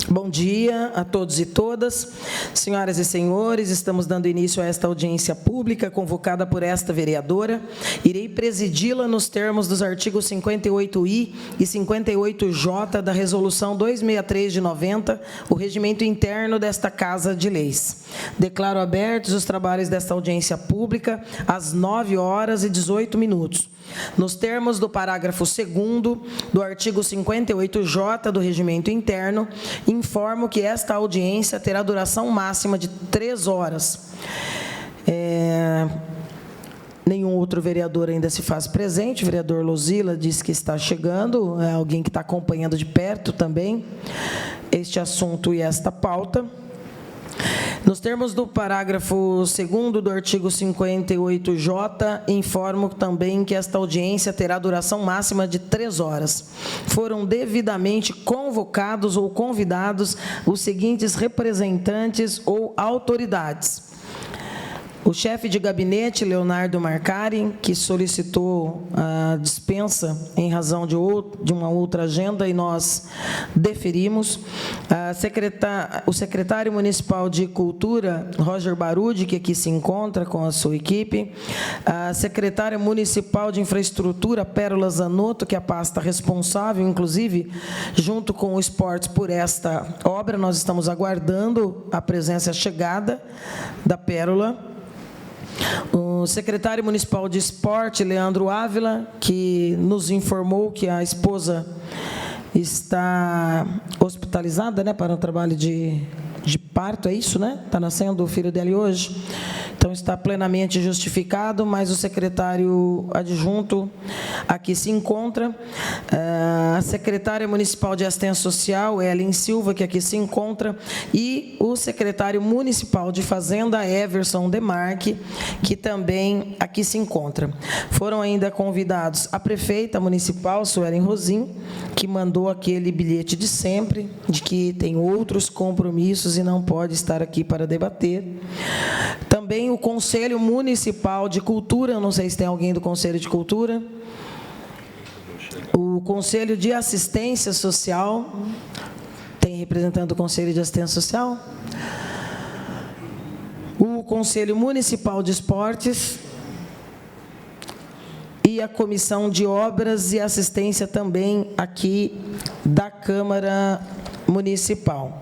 Bom dia a todos e todas. Senhoras e senhores, estamos dando início a esta audiência pública convocada por esta vereadora. Irei presidi-la nos termos dos artigos 58I e 58J da Resolução 263 de 90, o regimento interno desta Casa de Leis. Declaro abertos os trabalhos desta audiência pública às 9h18. Nos termos do parágrafo 2º do artigo 58J do Regimento Interno, informo que esta audiência terá duração máxima de 3 horas. Nenhum outro vereador ainda se faz presente. O vereador Luzila disse que está chegando, é alguém que está acompanhando de perto também este assunto e esta pauta. Nos termos do parágrafo 2º do artigo 58J, informo também que esta audiência terá duração máxima de 3 horas. Foram devidamente convocados ou convidados os seguintes representantes ou autoridades: o chefe de gabinete, Leonardo Marcari, que solicitou a dispensa em razão de uma outra agenda e nós deferimos. O secretário municipal de Cultura, Roger Barudi, que aqui se encontra com a sua equipe. A secretária municipal de Infraestrutura, Pérola Zanotto, que é a pasta responsável, inclusive, junto com o Esportes por esta obra. Nós estamos aguardando a presença, a chegada da Pérola. O secretário municipal de Esporte, Leandro Ávila, que nos informou que a esposa está hospitalizada, né, para um trabalho de parto, é isso, né? Está nascendo o filho dele hoje. Então, está plenamente justificado, mas o secretário adjunto aqui se encontra. A secretária municipal de Assistência Social, Ellen Silva, que aqui se encontra, e o secretário municipal de Fazenda, Everson Demarque, que também aqui se encontra. Foram ainda convidados a prefeita municipal, Suelen Rosim, que mandou aquele bilhete de sempre, de que tem outros compromissos e não pode estar aqui para debater. Também o Conselho Municipal de Cultura, não sei se tem alguém do Conselho de Cultura. O Conselho de Assistência Social, tem representante do Conselho de Assistência Social. O Conselho Municipal de Esportes e a Comissão de Obras e Assistência também aqui da Câmara Municipal.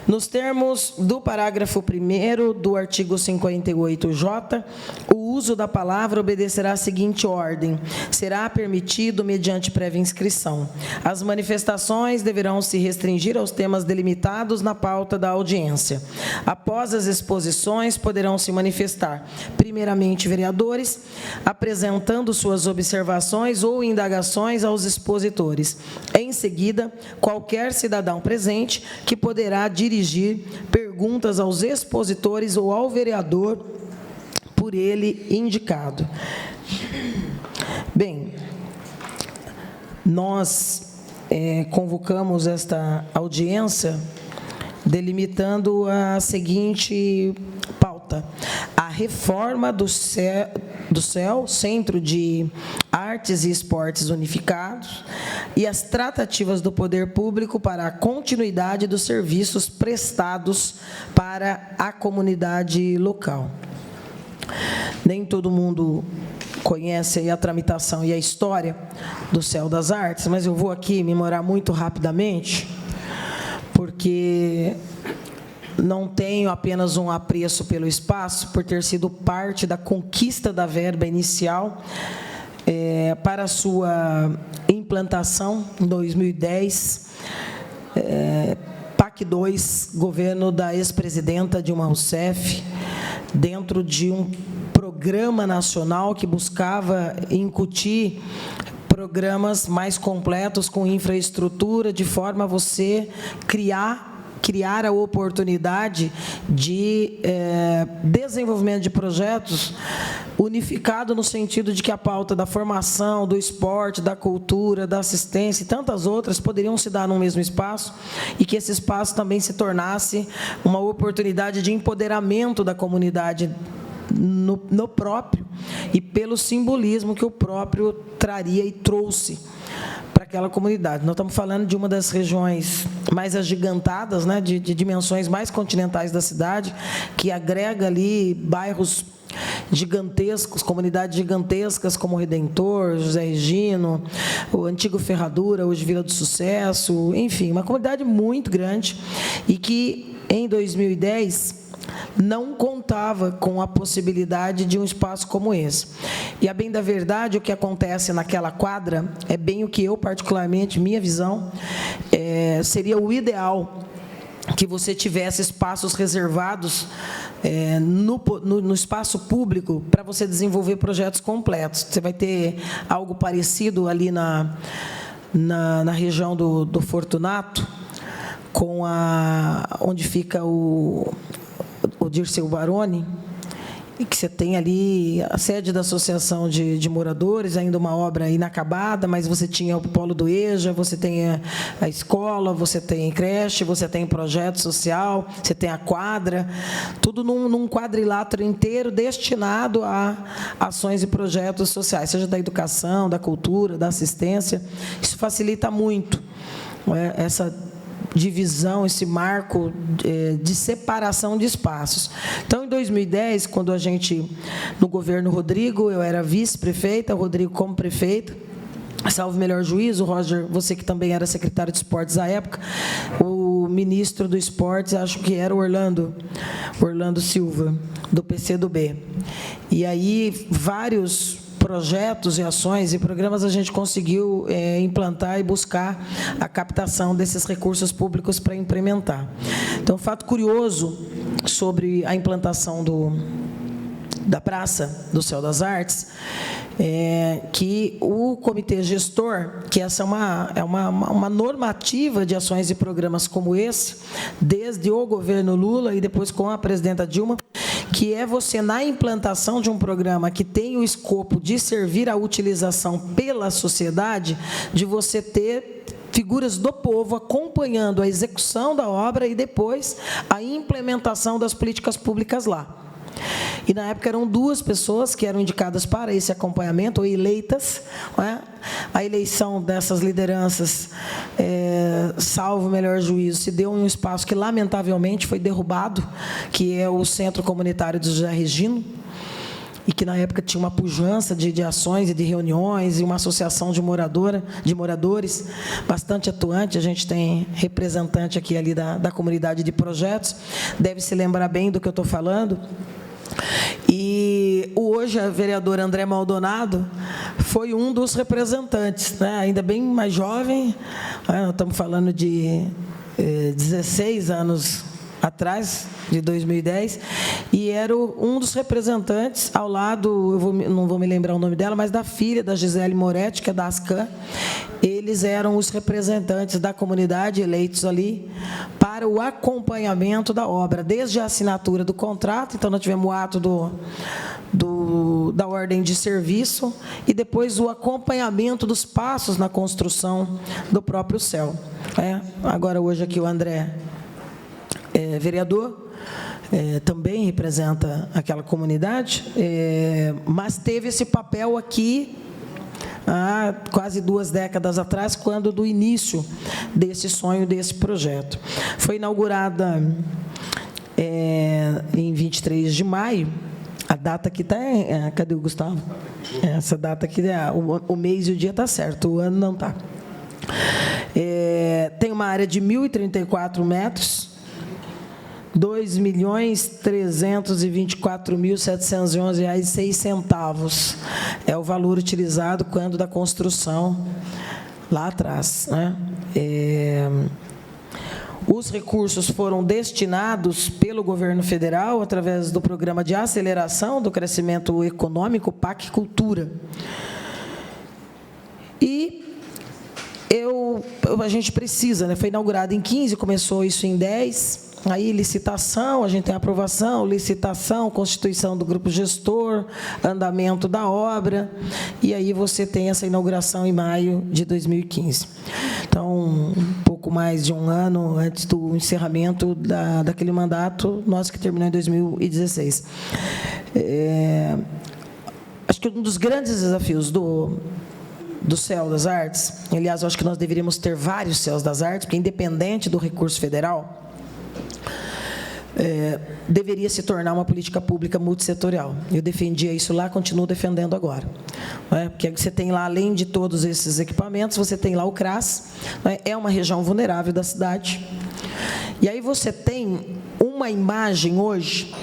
Nos termos do parágrafo 1º do artigo 58J, o uso da palavra obedecerá à seguinte ordem: será permitido mediante prévia inscrição. As manifestações deverão se restringir aos temas delimitados na pauta da audiência. Após as exposições, poderão se manifestar, primeiramente, vereadores, apresentando suas observações ou indagações aos expositores. Em seguida, qualquer cidadão presente que poderá dirigir perguntas aos expositores ou ao vereador por ele indicado. Bem, nós convocamos esta audiência delimitando a seguinte pauta: a reforma do CEL, Centro de Artes e Esportes Unificados, e as tratativas do poder público para a continuidade dos serviços prestados para a comunidade local. Nem todo mundo conhece aí a tramitação e a história do CEL das Artes, mas eu vou aqui memorar muito rapidamente, porque não tenho apenas um apreço pelo espaço, por ter sido parte da conquista da verba inicial para a sua implantação em 2010, PAC 2, governo da ex-presidenta Dilma Rousseff, dentro de um programa nacional que buscava incutir programas mais completos com infraestrutura, de forma a você criar a oportunidade de desenvolvimento de projetos unificado no sentido de que a pauta da formação, do esporte, da cultura, da assistência e tantas outras poderiam se dar no mesmo espaço, e que esse espaço também se tornasse uma oportunidade de empoderamento da comunidade no próprio, e pelo simbolismo que o próprio traria e trouxe, para daquela comunidade. Nós estamos falando de uma das regiões mais agigantadas, né, de dimensões mais continentais da cidade, que agrega ali bairros gigantescos, comunidades gigantescas como Redentor, José Regino, o antigo Ferradura, hoje Vila do Sucesso, enfim, uma comunidade muito grande e que em 2010 não contava com a possibilidade de um espaço como esse. E, a bem da verdade, o que acontece naquela quadra é bem o que eu, particularmente, minha visão, seria o ideal que você tivesse espaços reservados no espaço público para você desenvolver projetos completos. Você vai ter algo parecido ali na região do Fortunato, com onde fica o Dirceu Baroni, e que você tem ali a sede da Associação de Moradores, ainda uma obra inacabada, mas você tinha o Polo do EJA, você tem a escola, você tem creche, você tem projeto social, você tem a quadra, tudo num quadrilátero inteiro destinado a ações e projetos sociais, seja da educação, da cultura, da assistência. Isso facilita muito essa divisão, esse marco de separação de espaços. Então, em 2010, quando a gente, no governo Rodrigo, eu era vice-prefeita, o Rodrigo como prefeito, salvo melhor juízo, Roger, você que também era secretário de esportes à época, o ministro do esportes, acho que era o Orlando Silva, do PCdoB. E aí, vários projetos e ações e programas a gente conseguiu implantar e buscar a captação desses recursos públicos para implementar. Então, fato curioso sobre a implantação da Praça do Céu das Artes, que o comitê gestor, que essa é uma normativa de ações e programas como esse, desde o governo Lula e depois com a presidenta Dilma, que é você, na implantação de um programa que tem o escopo de servir à utilização pela sociedade, de você ter figuras do povo acompanhando a execução da obra e depois a implementação das políticas públicas lá. E, na época, eram 2 pessoas que eram indicadas para esse acompanhamento, ou eleitas. Não é? A eleição dessas lideranças, salvo melhor juízo, se deu em um espaço que, lamentavelmente, foi derrubado, que é o Centro Comunitário de José Regino, e que, na época, tinha uma pujança de ações e de reuniões, e uma associação de moradores bastante atuante. A gente tem representante aqui ali da comunidade de projetos, deve se lembrar bem do que eu estou falando. E hoje a vereadora André Maldonado foi um dos representantes, né? Ainda bem mais jovem, nós estamos falando de 16 anos atrás, de 2010, e era um dos representantes ao lado, não vou me lembrar o nome dela, mas da filha da Gisele Moretti, que é da Ascan. Eles eram os representantes da comunidade eleitos ali para o acompanhamento da obra, desde a assinatura do contrato. Então, nós tivemos o ato da ordem de serviço e depois o acompanhamento dos passos na construção do próprio céu. Agora, hoje aqui o André vereador, também representa aquela comunidade, mas teve esse papel aqui há quase 2 décadas atrás, quando do início desse sonho, desse projeto. Foi inaugurada em 23 de maio, a data que está... cadê o Gustavo? Essa data aqui, o mês e o dia está certo, o ano não está. Tem uma área de 1.034 metros, R$ 2.324.711,06 é o valor utilizado quando da construção lá atrás, né? Os recursos foram destinados pelo governo federal através do Programa de Aceleração do Crescimento Econômico, PAC Cultura. E a gente precisa, né? Foi inaugurado em 15, começou isso em 10. Aí, licitação, a gente tem aprovação, licitação, constituição do grupo gestor, andamento da obra, e aí você tem essa inauguração em maio de 2015. Então, um pouco mais de um ano antes do encerramento daquele mandato, nosso que terminou em 2016. Acho que um dos grandes desafios do Céu das Artes, aliás, eu acho que nós deveríamos ter vários Céus das Artes, porque independente do recurso federal, deveria se tornar uma política pública multissetorial. Eu defendia isso lá, continuo defendendo agora. Porque você tem lá, além de todos esses equipamentos, você tem lá o CRAS, é uma região vulnerável da cidade. E aí você tem uma imagem hoje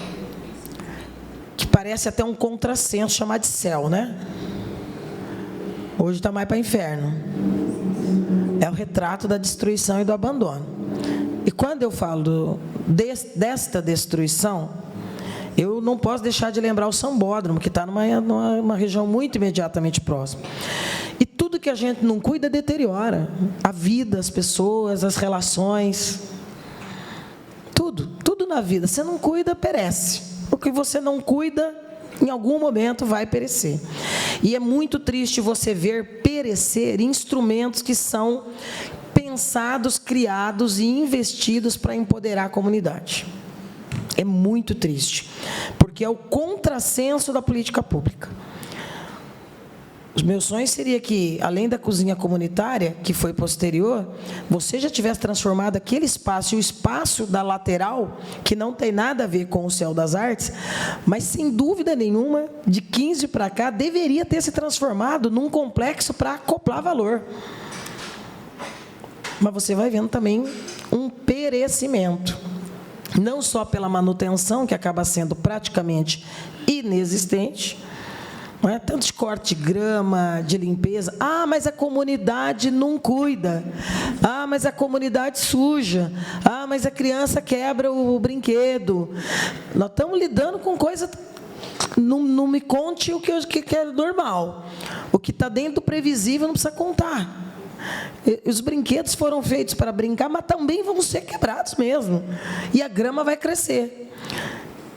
que parece até um contrassenso, chamado de céu, né? Hoje está mais para inferno. É o retrato da destruição e do abandono. E quando eu falo desta destruição, eu não posso deixar de lembrar o Sambódromo, que está numa região muito imediatamente próxima. E tudo que a gente não cuida deteriora a vida, as pessoas, as relações. Tudo na vida. Você não cuida, perece. O que você não cuida, em algum momento vai perecer. E é muito triste você ver perecer instrumentos que são pensados, criados e investidos para empoderar a comunidade. É muito triste, porque é o contrassenso da política pública. Os meus sonhos seria que, além da cozinha comunitária, que foi posterior, você já tivesse transformado aquele espaço, e o espaço da lateral, que não tem nada a ver com o Céu das Artes, mas, sem dúvida nenhuma, de 15 para cá, deveria ter se transformado num complexo para acoplar valor. Mas você vai vendo também um perecimento, não só pela manutenção, que acaba sendo praticamente inexistente, não é? Tanto de corte de grama, de limpeza. Ah, mas a comunidade não cuida. Ah, mas a comunidade suja. Ah, mas a criança quebra o brinquedo. Nós estamos lidando com coisa... Não me conte o que é normal. O que está dentro do previsível não precisa contar. Os brinquedos foram feitos para brincar, mas também vão ser quebrados mesmo. E a grama vai crescer.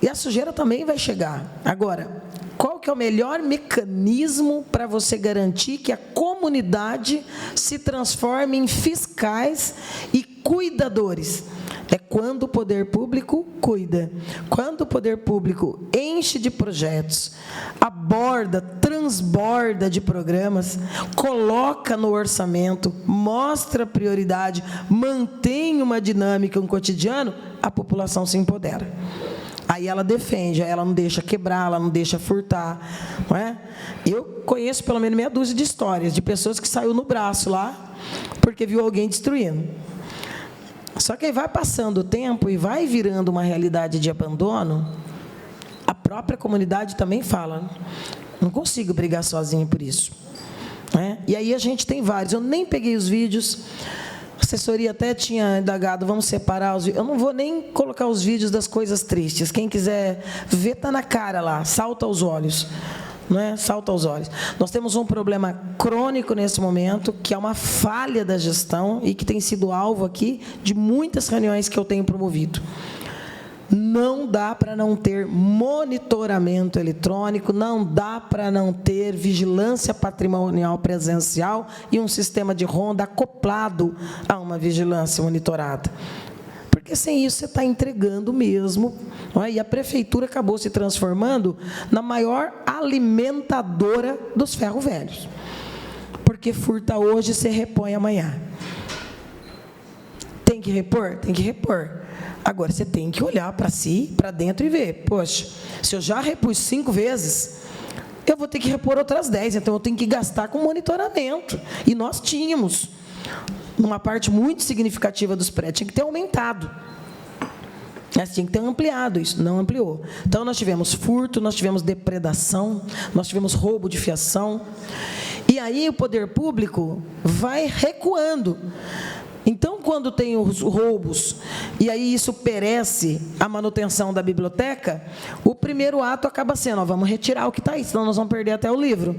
E a sujeira também vai chegar. Agora, qual que é o melhor mecanismo para você garantir que a comunidade se transforme em fiscais e cuidadores? É quando o poder público cuida, quando o poder público enche de projetos, aborda, transborda de programas, coloca no orçamento, mostra prioridade, mantém uma dinâmica, um cotidiano, a população se empodera. Aí ela defende, aí ela não deixa quebrar, ela não deixa furtar, não é? Eu conheço pelo menos meia dúzia de histórias de pessoas que saiu no braço lá porque viu alguém destruindo. Só que aí vai passando o tempo e vai virando uma realidade de abandono, a própria comunidade também fala, não consigo brigar sozinha por isso. Né? E aí a gente tem vários, eu nem peguei os vídeos, a assessoria até tinha indagado, vamos separar os vídeos, eu não vou nem colocar os vídeos das coisas tristes, quem quiser ver, está na cara lá, salta aos olhos. Não é? Salta aos olhos. Nós temos um problema crônico nesse momento, que é uma falha da gestão e que tem sido alvo aqui de muitas reuniões que eu tenho promovido. Não dá para não ter monitoramento eletrônico, não dá para não ter vigilância patrimonial presencial e um sistema de ronda acoplado a uma vigilância monitorada. Porque sem isso você está entregando mesmo, não é? E a prefeitura acabou se transformando na maior alimentadora dos ferros velhos. Porque furta hoje, você repõe amanhã. Tem que repor? Tem que repor. Agora, você tem que olhar para si, para dentro e ver, poxa, se eu já repus 5 vezes, eu vou ter que repor outras 10, então eu tenho que gastar com monitoramento. E nós tínhamos... uma parte muito significativa dos prédios, tinha que ter aumentado. Tinha que ter ampliado isso, não ampliou. Então, nós tivemos furto, nós tivemos depredação, nós tivemos roubo de fiação. E aí, o poder público vai recuando. Então, quando tem os roubos, e aí isso perece a manutenção da biblioteca, o primeiro ato acaba sendo, ó, vamos retirar o que está aí, senão nós vamos perder até o livro.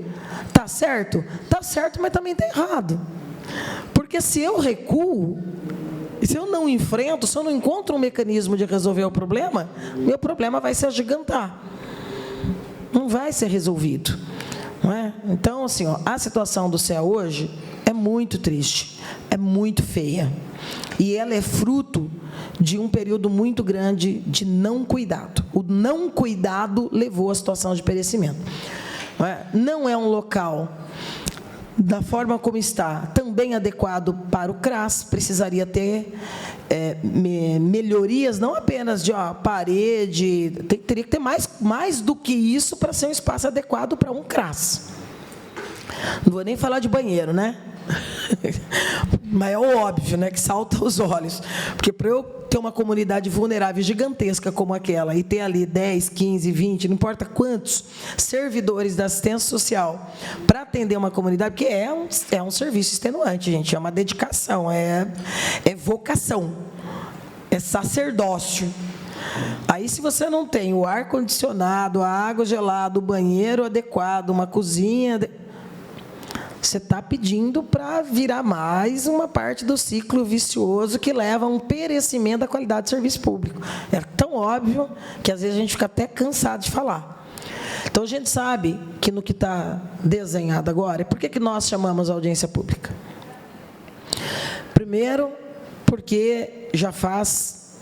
Está certo? Está certo, mas também está errado. Porque se eu recuo, se eu não enfrento, se eu não encontro um mecanismo de resolver o problema, meu problema vai se agigantar. Não vai ser resolvido. Não é? Então, assim, ó, a situação do CEA hoje é muito triste, é muito feia. E ela é fruto de um período muito grande de não cuidado. O não cuidado levou à situação de perecimento. Não é um local da forma como está, também adequado para o CRAS, precisaria ter melhorias, não apenas de parede, teria que ter mais do que isso para ser um espaço adequado para um CRAS. Não vou nem falar de banheiro, né? Mas é o óbvio, né, que salta aos olhos. Porque para eu ter uma comunidade vulnerável gigantesca como aquela, e ter ali 10, 15, 20, não importa quantos servidores da assistência social para atender uma comunidade, porque é um serviço extenuante, gente, é uma dedicação, é vocação, é sacerdócio. Aí, se você não tem o ar-condicionado, a água gelada, o banheiro adequado, uma cozinha, você está pedindo para virar mais uma parte do ciclo vicioso que leva a um perecimento da qualidade do serviço público. É tão óbvio que, às vezes, a gente fica até cansado de falar. Então, a gente sabe que no que está desenhado agora, por que nós chamamos a audiência pública? Primeiro, porque já faz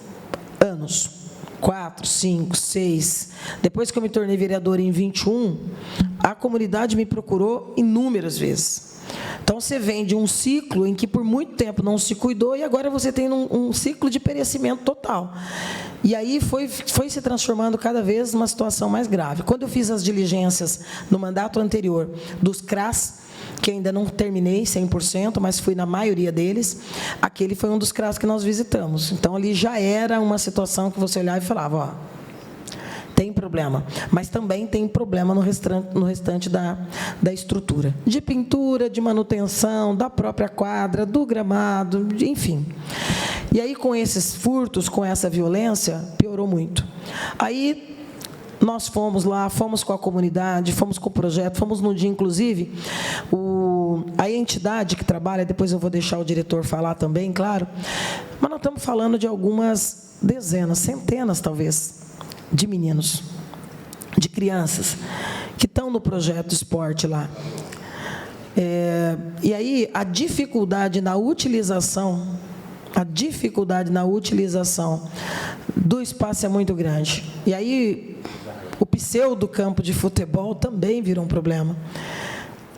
anos, 4, 5, 6. Depois que eu me tornei vereadora em 21, a comunidade me procurou inúmeras vezes. Então, você vem de um ciclo em que por muito tempo não se cuidou e agora você tem um ciclo de perecimento total. E aí foi se transformando cada vez numa situação mais grave. Quando eu fiz as diligências no mandato anterior dos CRAS, que ainda não terminei 100%, mas fui na maioria deles, aquele foi um dos CRAS que nós visitamos. Então, ali já era uma situação que você olhava e falava, tem problema, mas também tem problema no restante da estrutura, de pintura, de manutenção, da própria quadra, do gramado, enfim. E aí, com esses furtos, com essa violência, piorou muito. Aí, nós fomos lá, fomos com a comunidade, fomos com o projeto, fomos no dia, inclusive, a entidade que trabalha, depois eu vou deixar o diretor falar também, claro, mas nós estamos falando de algumas dezenas, centenas, talvez, de meninos, de crianças, que estão no projeto de esporte lá. E aí, a dificuldade na utilização do espaço é muito grande. E aí, o pseudo campo de futebol também virou um problema.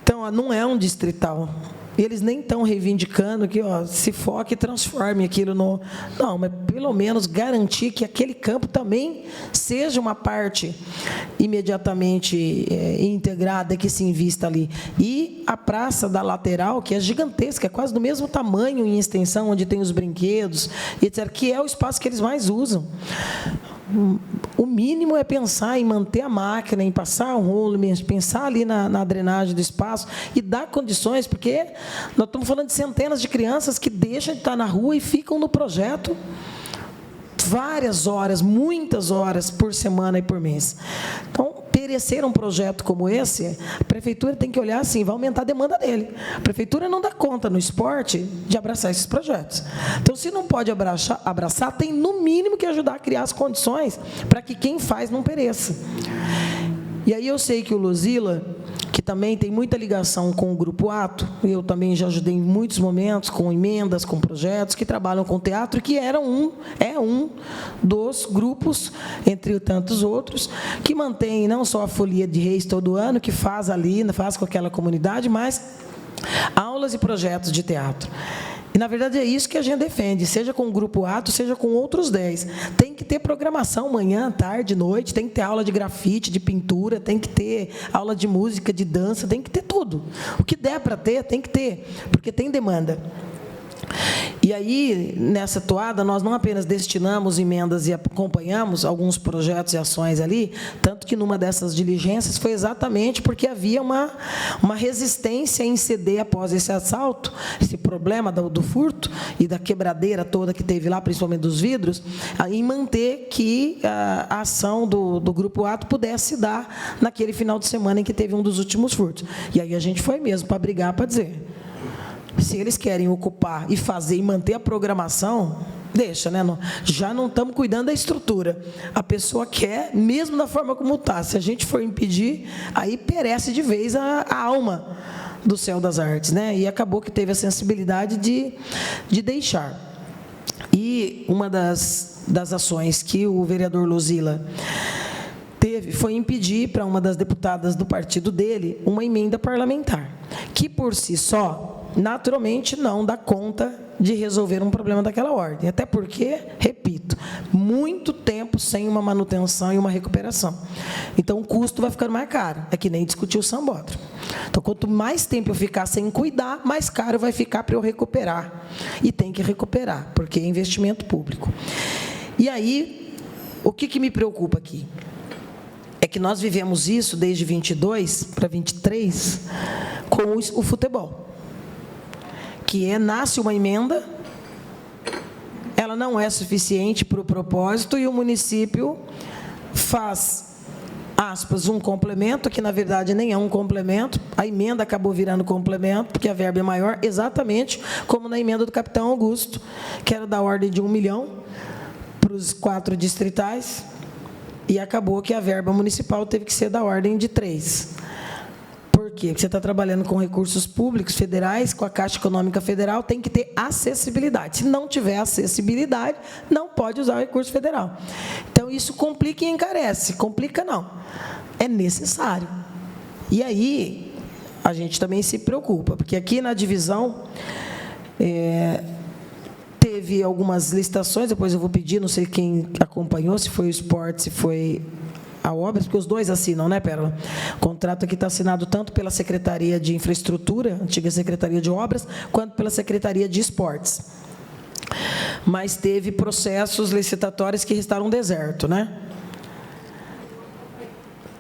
Então, não é um distrital. Eles nem estão reivindicando que se foque e transforme aquilo no... Não, mas pelo menos garantir que aquele campo também seja uma parte imediatamente integrada, que se invista ali. E a praça da lateral, que é gigantesca, é quase do mesmo tamanho em extensão, onde tem os brinquedos, etc., que é o espaço que eles mais usam. O mínimo é pensar em manter a máquina, em passar um rolo, pensar ali na drenagem do espaço e dar condições, porque nós estamos falando de centenas de crianças que deixam de estar na rua e ficam no projeto várias horas, muitas horas por semana e por mês. Então, perecer um projeto como esse, a prefeitura tem que olhar assim, vai aumentar a demanda dele. A prefeitura não dá conta no esporte de abraçar esses projetos. Então, se não pode abraçar, tem no mínimo que ajudar a criar as condições para que quem faz não pereça. E aí eu sei que o Luzila, que também tem muita ligação com o Grupo Ato, eu também já ajudei em muitos momentos, com emendas, com projetos, que trabalham com teatro, que é um dos grupos, entre tantos outros, que mantém não só a Folia de Reis todo ano, que faz com aquela comunidade, mas aulas e projetos de teatro. E, na verdade, é isso que a gente defende, seja com o Grupo Ato, seja com outros 10. Tem que ter programação manhã, tarde, noite, tem que ter aula de grafite, de pintura, tem que ter aula de música, de dança, tem que ter tudo. O que der para ter, tem que ter, porque tem demanda. E aí, nessa toada, nós não apenas destinamos emendas e acompanhamos alguns projetos e ações ali, tanto que numa dessas diligências foi exatamente porque havia uma resistência em ceder após esse assalto, esse problema do furto e da quebradeira toda que teve lá, principalmente dos vidros, em manter que a ação do Grupo Ato pudesse dar naquele final de semana em que teve um dos últimos furtos. E aí a gente foi mesmo para brigar, para dizer... Se eles querem ocupar e fazer e manter a programação, deixa, né? Já não estamos cuidando da estrutura. A pessoa quer, mesmo da forma como está. Se a gente for impedir, aí perece de vez a alma do Céu das Artes, né? E acabou que teve a sensibilidade de deixar. E uma das ações que o vereador Luzila foi impedir para uma das deputadas do partido dele uma emenda parlamentar, que por si só, naturalmente, não dá conta de resolver um problema daquela ordem. Até porque, repito, muito tempo sem uma manutenção e uma recuperação. Então, o custo vai ficando mais caro. É que nem discutir o sambódromo. Então, quanto mais tempo eu ficar sem cuidar, mais caro vai ficar para eu recuperar. E tem que recuperar, porque é investimento público. E aí, o que me preocupa aqui? É que nós vivemos isso desde 22 para 23 com o futebol. Que nasce uma emenda, ela não é suficiente para o propósito e o município faz, aspas, um complemento, que na verdade nem é um complemento, a emenda acabou virando complemento, porque a verba é maior, exatamente como na emenda do capitão Augusto, que era da ordem de 1 milhão para os 4 distritais, e acabou que a verba municipal teve que ser da ordem de 3. Por quê? Porque você está trabalhando com recursos públicos federais, com a Caixa Econômica Federal, tem que ter acessibilidade. Se não tiver acessibilidade, não pode usar o recurso federal. Então, isso complica e encarece. Complica, não. É necessário. E aí, a gente também se preocupa, porque aqui na divisão, teve algumas licitações, depois eu vou pedir, não sei quem acompanhou, se foi o esporte, se foi a obras, porque os dois assinam, né, Pérola? O contrato aqui está assinado tanto pela Secretaria de Infraestrutura, antiga Secretaria de Obras, quanto pela Secretaria de Esportes. Mas teve processos licitatórios que restaram deserto, né?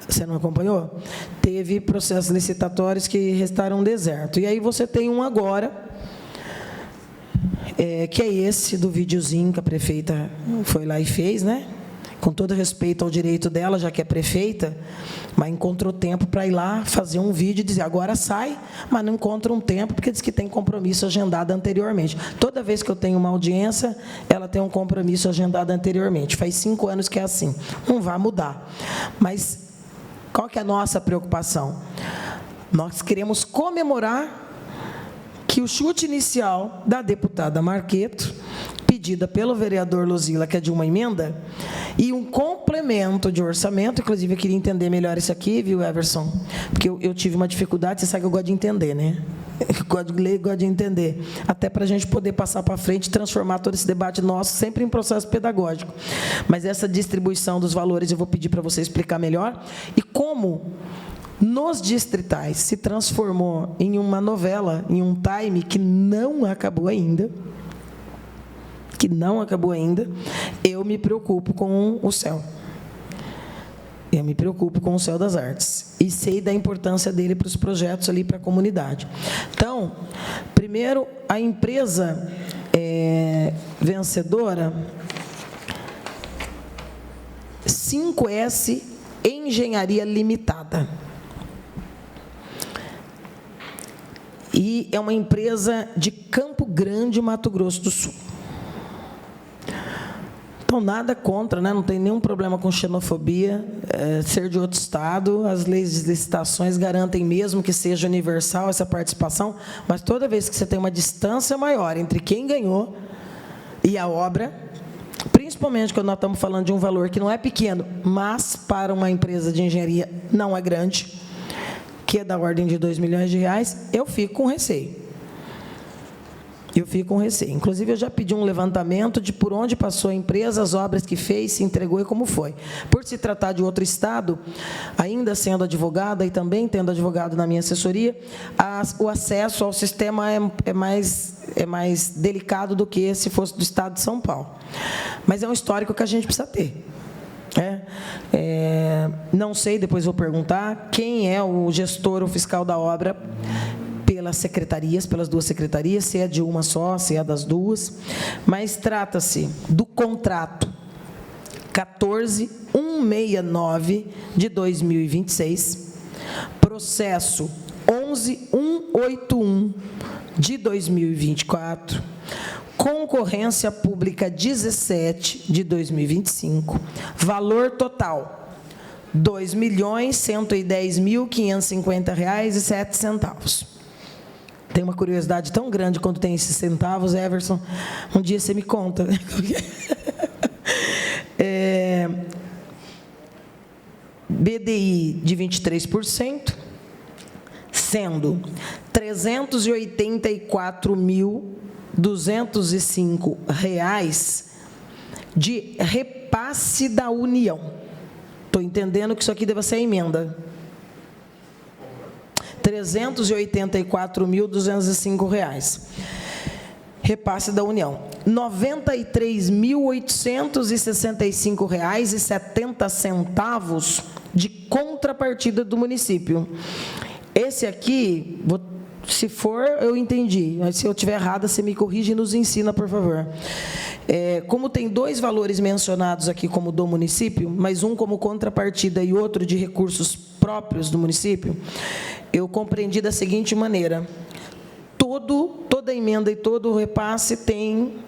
Você não acompanhou? Teve processos licitatórios que restaram deserto. E aí você tem um agora, que é esse do videozinho que a prefeita foi lá e fez, né? Com todo respeito ao direito dela, já que é prefeita, mas encontrou tempo para ir lá fazer um vídeo e dizer, agora sai, mas não encontra um tempo, porque diz que tem compromisso agendado anteriormente. Toda vez que eu tenho uma audiência, ela tem um compromisso agendado anteriormente. Faz 5 anos que é assim. Não vai mudar. Mas qual que é a nossa preocupação? Nós queremos comemorar que o chute inicial da deputada Marqueto, pedida pelo vereador Luzila, que é de uma emenda, e um complemento de orçamento, inclusive eu queria entender melhor isso aqui, viu, Everson? Porque eu tive uma dificuldade, você sabe que eu gosto de entender, né? Eu gosto de ler, gosto de entender. Até para a gente poder passar para frente e transformar todo esse debate nosso sempre em processo pedagógico. Mas essa distribuição dos valores eu vou pedir para você explicar melhor. E como nos distritais se transformou em uma novela, em um time que não acabou ainda, eu me preocupo com o céu. Eu me preocupo com o céu das artes. E sei da importância dele para os projetos ali, para a comunidade. Então, primeiro, a empresa vencedora, 5S Engenharia Limitada. E é uma empresa de Campo Grande, Mato Grosso do Sul. Então, nada contra, né? Não tem nenhum problema com xenofobia, ser de outro estado, as leis de licitações garantem mesmo que seja universal essa participação, mas toda vez que você tem uma distância maior entre quem ganhou e a obra, principalmente quando nós estamos falando de um valor que não é pequeno, mas para uma empresa de engenharia não é grande, que é da ordem de R$2 milhões, eu fico com receio. Inclusive, eu já pedi um levantamento de por onde passou a empresa, as obras que fez, se entregou e como foi. Por se tratar de outro estado, ainda sendo advogada e também tendo advogado na minha assessoria, o acesso ao sistema é mais delicado do que se fosse do estado de São Paulo. Mas é um histórico que a gente precisa ter. Não sei, depois vou perguntar, quem é o gestor ou fiscal da obra pelas secretarias, pelas 2 secretarias, se é de uma só, se é das 2, mas trata-se do contrato 14169 de 2026, processo 11181 de 2024, concorrência pública 17 de 2025, valor total R$ 2.110.550,07. Tem uma curiosidade tão grande quando tem esses centavos, Everson. Um dia você me conta. BDI de 23%, sendo R$ 384.205 de repasse da União. Estou entendendo que isso aqui deve ser a emenda. R$ 384.205. Repasse da União. R$ 93.865,70 de contrapartida do município. Esse aqui, se for, eu entendi. Mas se eu estiver errada, você me corrige e nos ensina, por favor. Como tem dois valores mencionados aqui como do município, mas um como contrapartida e outro de recursos próprios do município, eu compreendi da seguinte maneira: toda emenda e todo repasse tem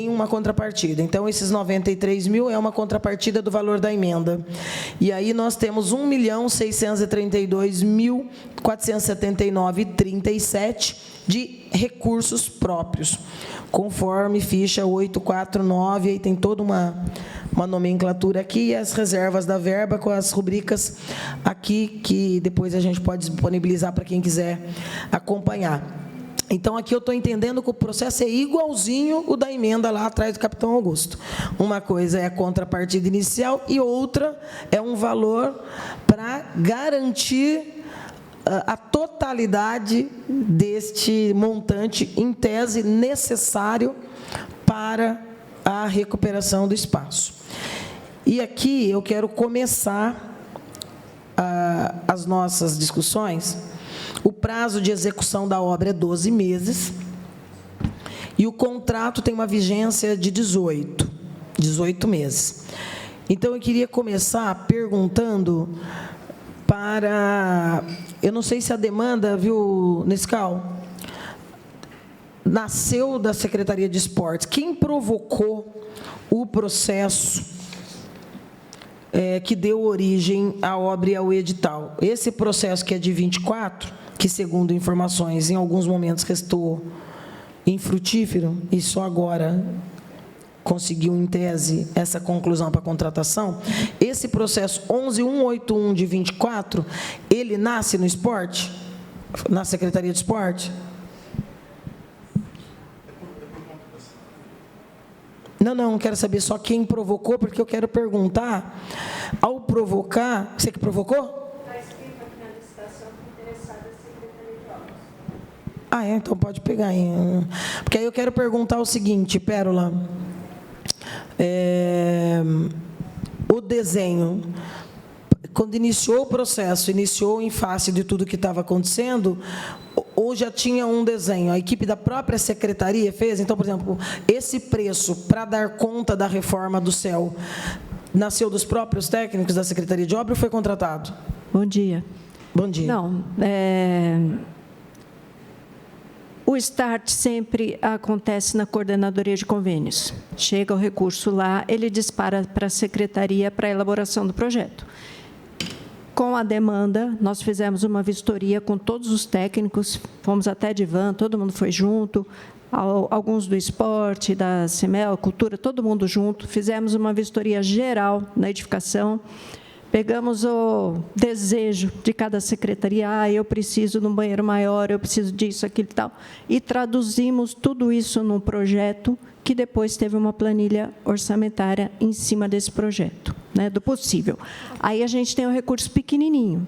uma contrapartida. Então, esses 93 mil é uma contrapartida do valor da emenda. E aí nós temos 1.632.479,37 de recursos próprios, conforme ficha 849, aí tem toda uma nomenclatura aqui, e as reservas da verba com as rubricas aqui, que depois a gente pode disponibilizar para quem quiser acompanhar. Então, aqui eu estou entendendo que o processo é igualzinho o da emenda lá atrás do capitão Augusto. Uma coisa é a contrapartida inicial e outra é um valor para garantir a totalidade deste montante, em tese, necessário para a recuperação do espaço. E aqui eu quero começar as nossas discussões. O prazo de execução da obra é 12 meses e o contrato tem uma vigência de 18 meses. Então, eu queria começar perguntando eu não sei se a demanda, viu, Nescau, nasceu da Secretaria de Esportes. Quem provocou o processo que deu origem à obra e ao edital? Esse processo que é de 24, que, segundo informações, em alguns momentos restou infrutífero e só agora conseguiu, em tese, essa conclusão para a contratação, esse processo 11.181 de 24, ele nasce no esporte? Na Secretaria de Esporte? Não quero saber só quem provocou, porque eu quero perguntar, ao provocar, você que provocou? Está escrito aqui na licitação que interessada a Secretaria de Obras. Então pode pegar aí. Porque aí eu quero perguntar o seguinte, Pérola, o desenho, quando iniciou o processo, iniciou em face de tudo que estava acontecendo, ou já tinha um desenho? A equipe da própria secretaria fez? Então, por exemplo, esse preço para dar conta da reforma do CEL nasceu dos próprios técnicos da Secretaria de Obra ou foi contratado? Bom dia. Bom dia. Não, o start sempre acontece na coordenadoria de convênios. Chega o recurso lá, ele dispara para a secretaria para a elaboração do projeto. Com a demanda, nós fizemos uma vistoria com todos os técnicos, fomos até de van, todo mundo foi junto, alguns do esporte, da CIMEL, cultura, todo mundo junto, fizemos uma vistoria geral na edificação, pegamos o desejo de cada secretaria, eu preciso de um banheiro maior, eu preciso disso, aquilo e tal, e traduzimos tudo isso num projeto que depois teve uma planilha orçamentária em cima desse projeto, né, do possível. Aí a gente tem o recurso pequenininho.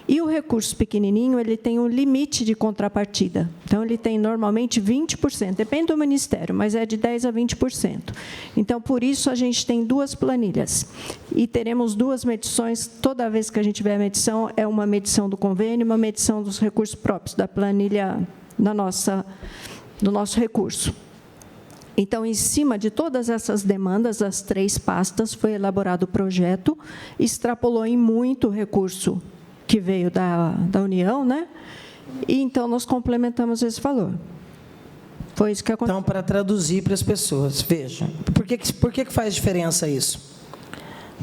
E o recurso pequenininho, ele tem um limite de contrapartida. Então, ele tem, normalmente, 20%. Depende do Ministério, mas é de 10% a 20%. Então, por isso, a gente tem duas planilhas. E teremos duas medições. Toda vez que a gente tiver a medição, é uma medição do convênio e uma medição dos recursos próprios, da planilha do nosso recurso. Então, em cima de todas essas demandas, as 3 pastas, foi elaborado o projeto, extrapolou em muito recurso que veio da União, né? E, então, nós complementamos esse valor. Foi isso que aconteceu. Então, para traduzir para as pessoas, veja, por que faz diferença isso?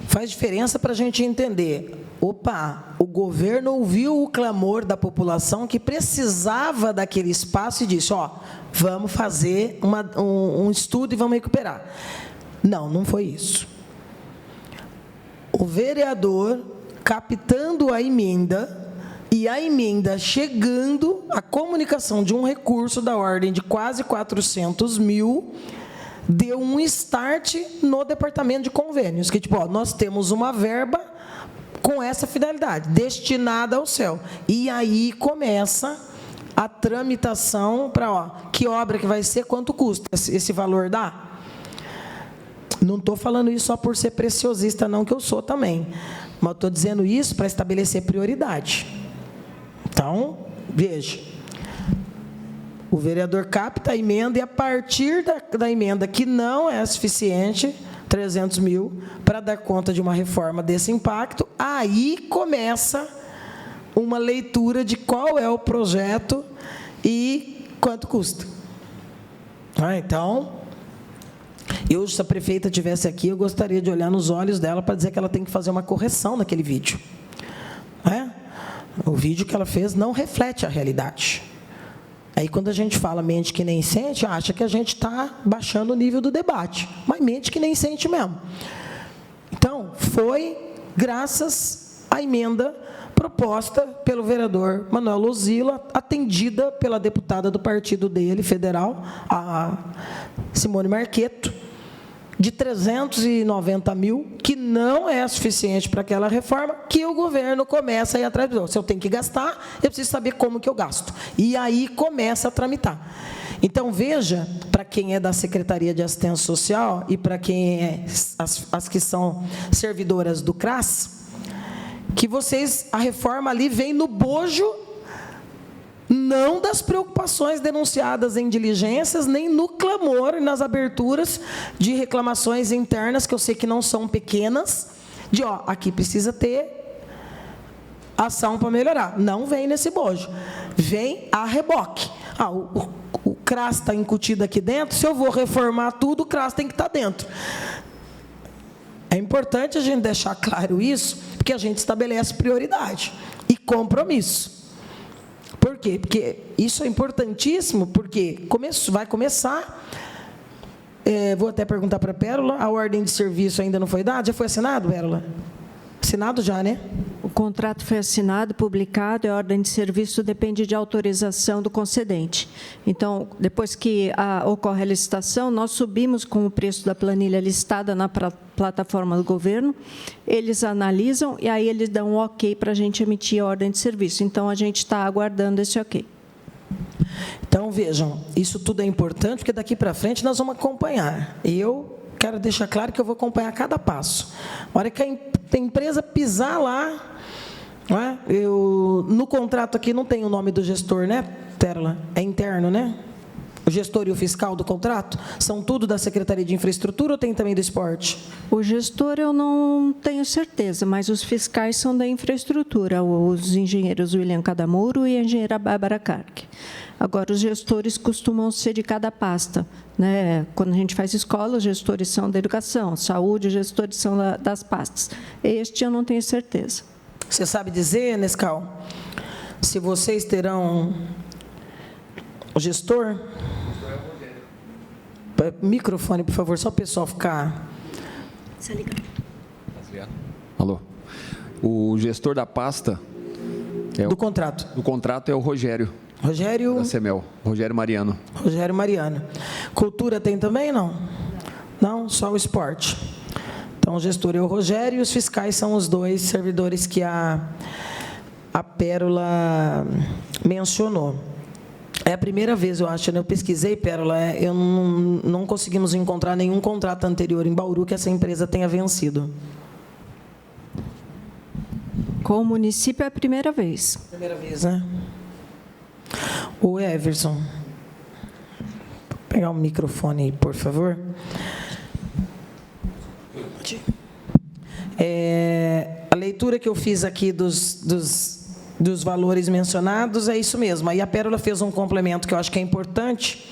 Faz diferença para a gente entender. Opa, o governo ouviu o clamor da população que precisava daquele espaço e disse, vamos fazer um estudo e vamos recuperar. Não foi isso. o vereador captando a emenda e a emenda chegando à comunicação de um recurso da ordem de quase 400 mil, deu um start no departamento de convênios, que tipo, ó, nós temos uma verba com essa finalidade, destinada ao céu. E aí começa a tramitação para, ó, que obra que vai ser, quanto custa, esse valor dá? Não estou falando isso só por ser preciosista, não, que eu sou também, mas estou dizendo isso para estabelecer prioridade. Então, veja, o vereador capta a emenda e, a partir da emenda que não é suficiente, 300 mil, para dar conta de uma reforma desse impacto, aí começa uma leitura de qual é o projeto e quanto custa. Então, se a prefeita estivesse aqui, eu gostaria de olhar nos olhos dela para dizer que ela tem que fazer uma correção naquele vídeo. O vídeo que ela fez não reflete a realidade. Aí, quando a gente fala mente que nem sente, acha que a gente está baixando o nível do debate, mas mente que nem sente mesmo. Então, foi graças à emenda proposta pelo vereador Manuel Luzila, atendida pela deputada do partido dele, federal, a Simone Marqueto, de 390 mil, que não é suficiente para aquela reforma, que o governo começa a ir atrás. Se eu tenho que gastar, eu preciso saber como que eu gasto. E aí começa a tramitar. Então, veja, para quem é da Secretaria de Assistência Social e para quem é as que são servidoras do CRAS, que a reforma ali vem no bojo, não das preocupações denunciadas em diligências, nem no clamor e nas aberturas de reclamações internas, que eu sei que não são pequenas, de, ó, aqui precisa ter ação para melhorar. Não vem nesse bojo. Vem a reboque. O CRAS está incutido aqui dentro, se eu vou reformar tudo, o CRAS tem que estar dentro. É importante a gente deixar claro isso, porque a gente estabelece prioridade e compromisso. Por quê? Porque isso é importantíssimo, porque vai começar, vou até perguntar para a Pérola, a ordem de serviço ainda não foi dada? Já foi assinado, Pérola? Assinado já, né? O contrato foi assinado, publicado, e a ordem de serviço depende de autorização do concedente. Então, depois que ocorre a licitação, nós subimos com o preço da planilha listada na plataforma do governo, eles analisam e aí eles dão um ok para a gente emitir a ordem de serviço. Então, a gente está aguardando esse ok. Então, vejam, isso tudo é importante, porque daqui para frente nós vamos acompanhar. E eu quero deixar claro que eu vou acompanhar cada passo. A hora que a empresa pisar lá, no contrato aqui não tem o nome do gestor, né, Pérola? É interno, né? O gestor e o fiscal do contrato são tudo da Secretaria de Infraestrutura ou tem também do Esporte? O gestor eu não tenho certeza, mas os fiscais são da infraestrutura, os engenheiros William Cadamuro e a engenheira Bárbara Kark. Agora, os gestores costumam ser de cada pasta, né? Quando a gente faz escola, os gestores são da educação, saúde, os gestores são das pastas. Este eu não tenho certeza. Você sabe dizer, Nescau, se vocês terão o gestor? Microfone, por favor, só o pessoal ficar... Você liga. Alô. O gestor da pasta... do contrato. Do contrato é o Rogério. Rogério... Da CEMEL. Rogério Mariano. Rogério Mariano. Cultura tem também, não? Não, só o esporte. Então, o gestor é o Rogério e os fiscais são os dois servidores que a Pérola mencionou. É a primeira vez, eu acho, né? Eu pesquisei, Pérola, eu não conseguimos encontrar nenhum contrato anterior em Bauru que essa empresa tenha vencido. Com o município é a primeira vez. Primeira vez, né? O Everson, vou pegar o microfone aí, por favor. A leitura que eu fiz aqui dos valores mencionados é isso mesmo. Aí a Pérola fez um complemento que eu acho que é importante.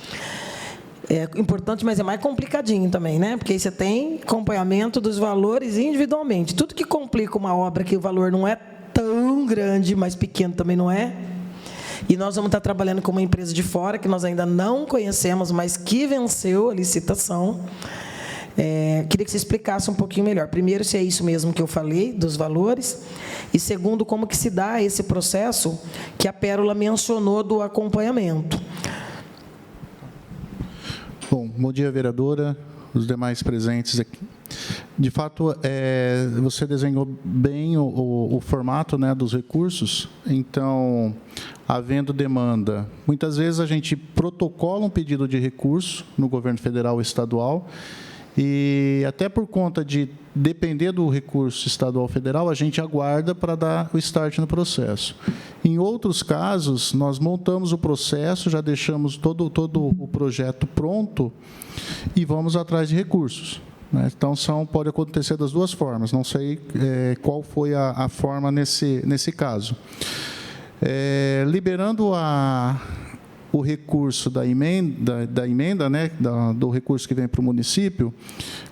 É importante, mas é mais complicadinho também, né? Porque aí você tem acompanhamento dos valores individualmente. Tudo que complica uma obra que o valor não é tão grande, mas pequeno também não é. E nós vamos estar trabalhando com uma empresa de fora, que nós ainda não conhecemos, mas que venceu a licitação. Queria que você explicasse um pouquinho melhor. Primeiro, se é isso mesmo que eu falei, dos valores. E segundo, como que se dá esse processo que a Pérola mencionou do acompanhamento. Bom dia, vereadora, os demais presentes aqui. De fato, você desenhou bem o formato, né, dos recursos. Então, havendo demanda, muitas vezes a gente protocola um pedido de recurso no governo federal ou estadual, e até por conta de depender do recurso estadual ou federal, a gente aguarda para dar o start no processo. Em outros casos, nós montamos o processo, já deixamos todo o projeto pronto e vamos atrás de recursos. Então, pode acontecer das duas formas. Não sei qual foi a forma nesse caso. Liberando o recurso da emenda, né, do recurso que vem para o município,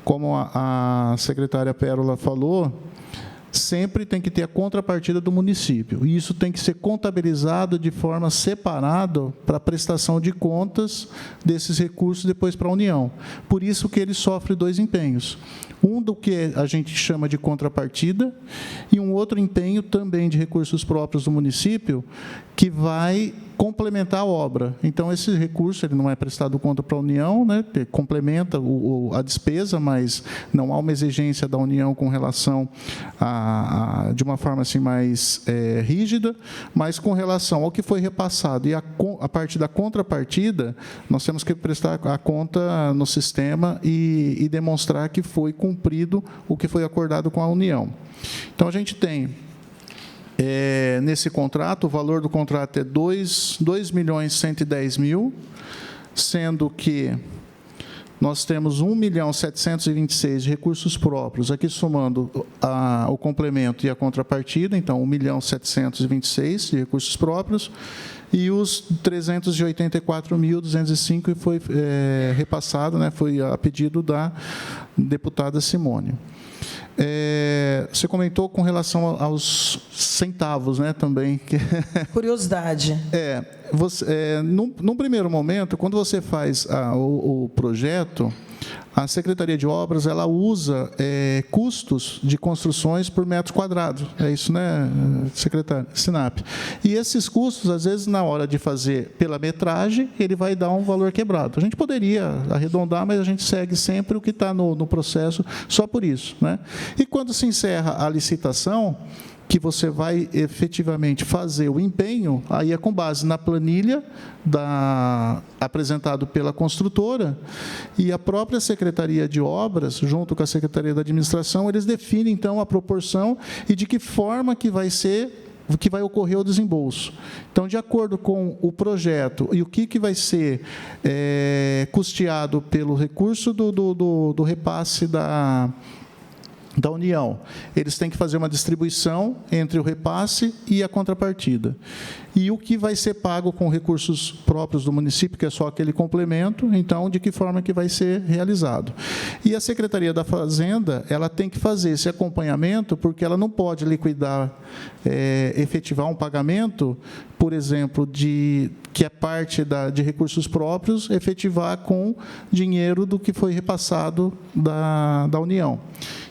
como a secretária Pérola falou, sempre tem que ter a contrapartida do município. E isso tem que ser contabilizado de forma separada para a prestação de contas desses recursos depois para a União. Por isso que ele sofre dois empenhos. Um do que a gente chama de contrapartida e um outro empenho também de recursos próprios do município que vai complementar a obra. Então, esse recurso ele não é prestado conta para a União, né, complementa a despesa, mas não há uma exigência da União com relação de uma forma assim mais rígida, mas com relação ao que foi repassado e a partir da contrapartida, nós temos que prestar a conta no sistema e demonstrar que foi cumprido o que foi acordado com a União. Então, a gente tem nesse contrato, o valor do contrato é 2.110.000, sendo que nós temos 1.726.000 de recursos próprios, aqui somando o complemento e a contrapartida, então 1.726.000 de recursos próprios, e os 384.205 foi repassado, né, foi a pedido da deputada Simone. Você comentou com relação aos centavos, né, também. Curiosidade. Num primeiro momento, quando você faz o projeto, a Secretaria de Obras ela usa custos de construções por metro quadrado. É isso, né, secretário? Sinap. E esses custos, às vezes, na hora de fazer pela metragem, ele vai dar um valor quebrado. A gente poderia arredondar, mas a gente segue sempre o que está no processo, só por isso, né? E quando se encerra a licitação, que você vai efetivamente fazer o empenho, aí é com base na planilha apresentado pela construtora e a própria Secretaria de Obras, junto com a Secretaria da Administração, eles definem, então, a proporção e de que forma que vai ocorrer o desembolso. Então, de acordo com o projeto e o que vai ser custeado pelo recurso do repasse da União, eles têm que fazer uma distribuição entre o repasse e a contrapartida. E o que vai ser pago com recursos próprios do município, que é só aquele complemento, então, de que forma que vai ser realizado. E a Secretaria da Fazenda, ela tem que fazer esse acompanhamento, porque ela não pode liquidar, efetivar um pagamento, por exemplo, que é parte de recursos próprios, efetivar com dinheiro do que foi repassado da União.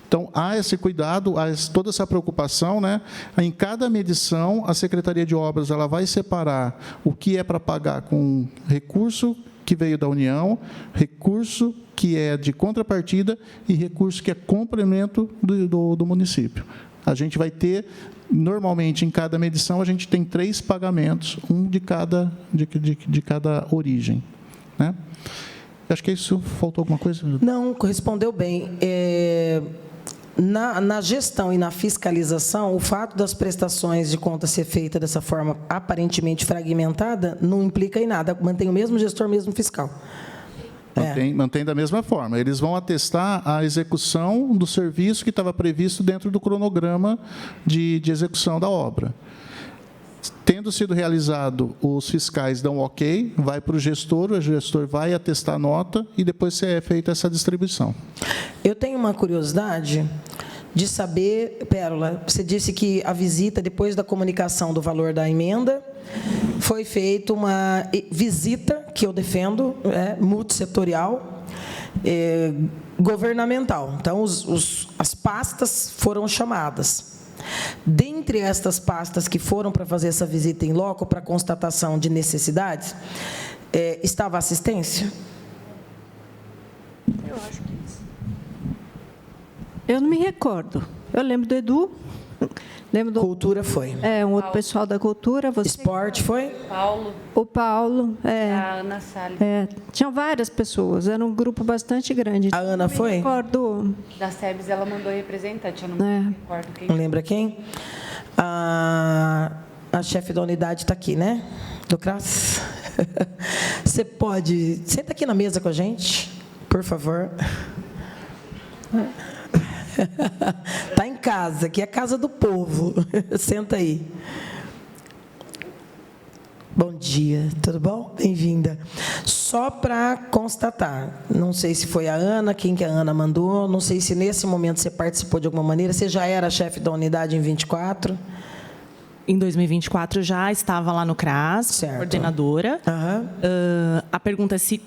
Então, há esse cuidado, há toda essa preocupação, né? Em cada medição, a Secretaria de Obras ela vai separar o que é para pagar com recurso que veio da União, recurso que é de contrapartida e recurso que é complemento do município. A gente vai ter, normalmente, em cada medição, a gente tem 3 pagamentos, um de cada origem, né? Acho que isso, faltou alguma coisa? Não, correspondeu bem. Na gestão e na fiscalização, o fato das prestações de conta ser feita dessa forma aparentemente fragmentada não implica em nada, mantém o mesmo gestor, mesmo fiscal. Mantém da mesma forma. Eles vão atestar a execução do serviço que estava previsto dentro do cronograma de execução da obra. Tendo sido realizado, os fiscais dão ok, vai para o gestor vai atestar a nota e depois é feita essa distribuição. Eu tenho uma curiosidade de saber, Pérola, você disse que a visita, depois da comunicação do valor da emenda, foi feita uma visita que eu defendo, multissetorial, governamental. Então, as pastas foram chamadas. Dentre estas pastas que foram para fazer essa visita em loco, para constatação de necessidades, estava a assistência? Eu acho que isso. Eu não me recordo. Eu lembro do Edu. Lembro do... Cultura foi. Um outro pessoal da cultura. Você... Esporte foi? O Paulo. A Ana Salles. Tinham várias pessoas. Era um grupo bastante grande. A Ana foi? Me recordo. Da SEBS, ela mandou representante. Eu não me recordo quem. Não lembra quem? A chefe da unidade está aqui, né? Do CRAS. Você pode... Senta aqui na mesa com a gente, por favor. Está em casa, aqui é a casa do povo. Senta aí. Bom dia, tudo bom? Bem-vinda. Só para constatar, não sei se foi a Ana, quem que a Ana mandou, não sei se nesse momento você participou de alguma maneira, você já era chefe da unidade em 24? Em 2024 já estava lá no CRAS, certo, coordenadora. A pergunta é se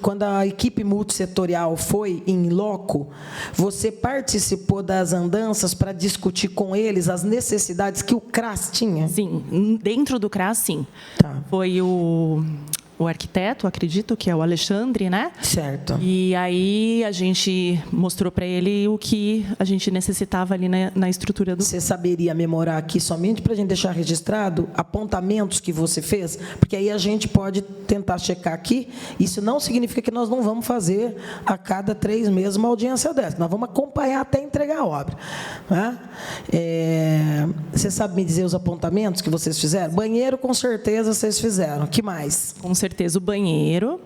quando a equipe multissetorial foi em loco, você participou das andanças para discutir com eles as necessidades que o CRAS tinha? Sim, dentro do CRAS, sim. Tá. Foi o arquiteto, acredito que é o Alexandre, né? Certo. E aí a gente mostrou para ele o que a gente necessitava ali na estrutura do... Você saberia memorar aqui somente para a gente deixar registrado apontamentos que você fez? Porque aí a gente pode tentar checar aqui. Isso não significa que nós não vamos fazer a cada 3 meses uma audiência dessa. Nós vamos acompanhar até entregar a obra. Né? Você sabe me dizer os apontamentos que vocês fizeram? Banheiro, com certeza, vocês fizeram. O que mais? Com certeza, o banheiro.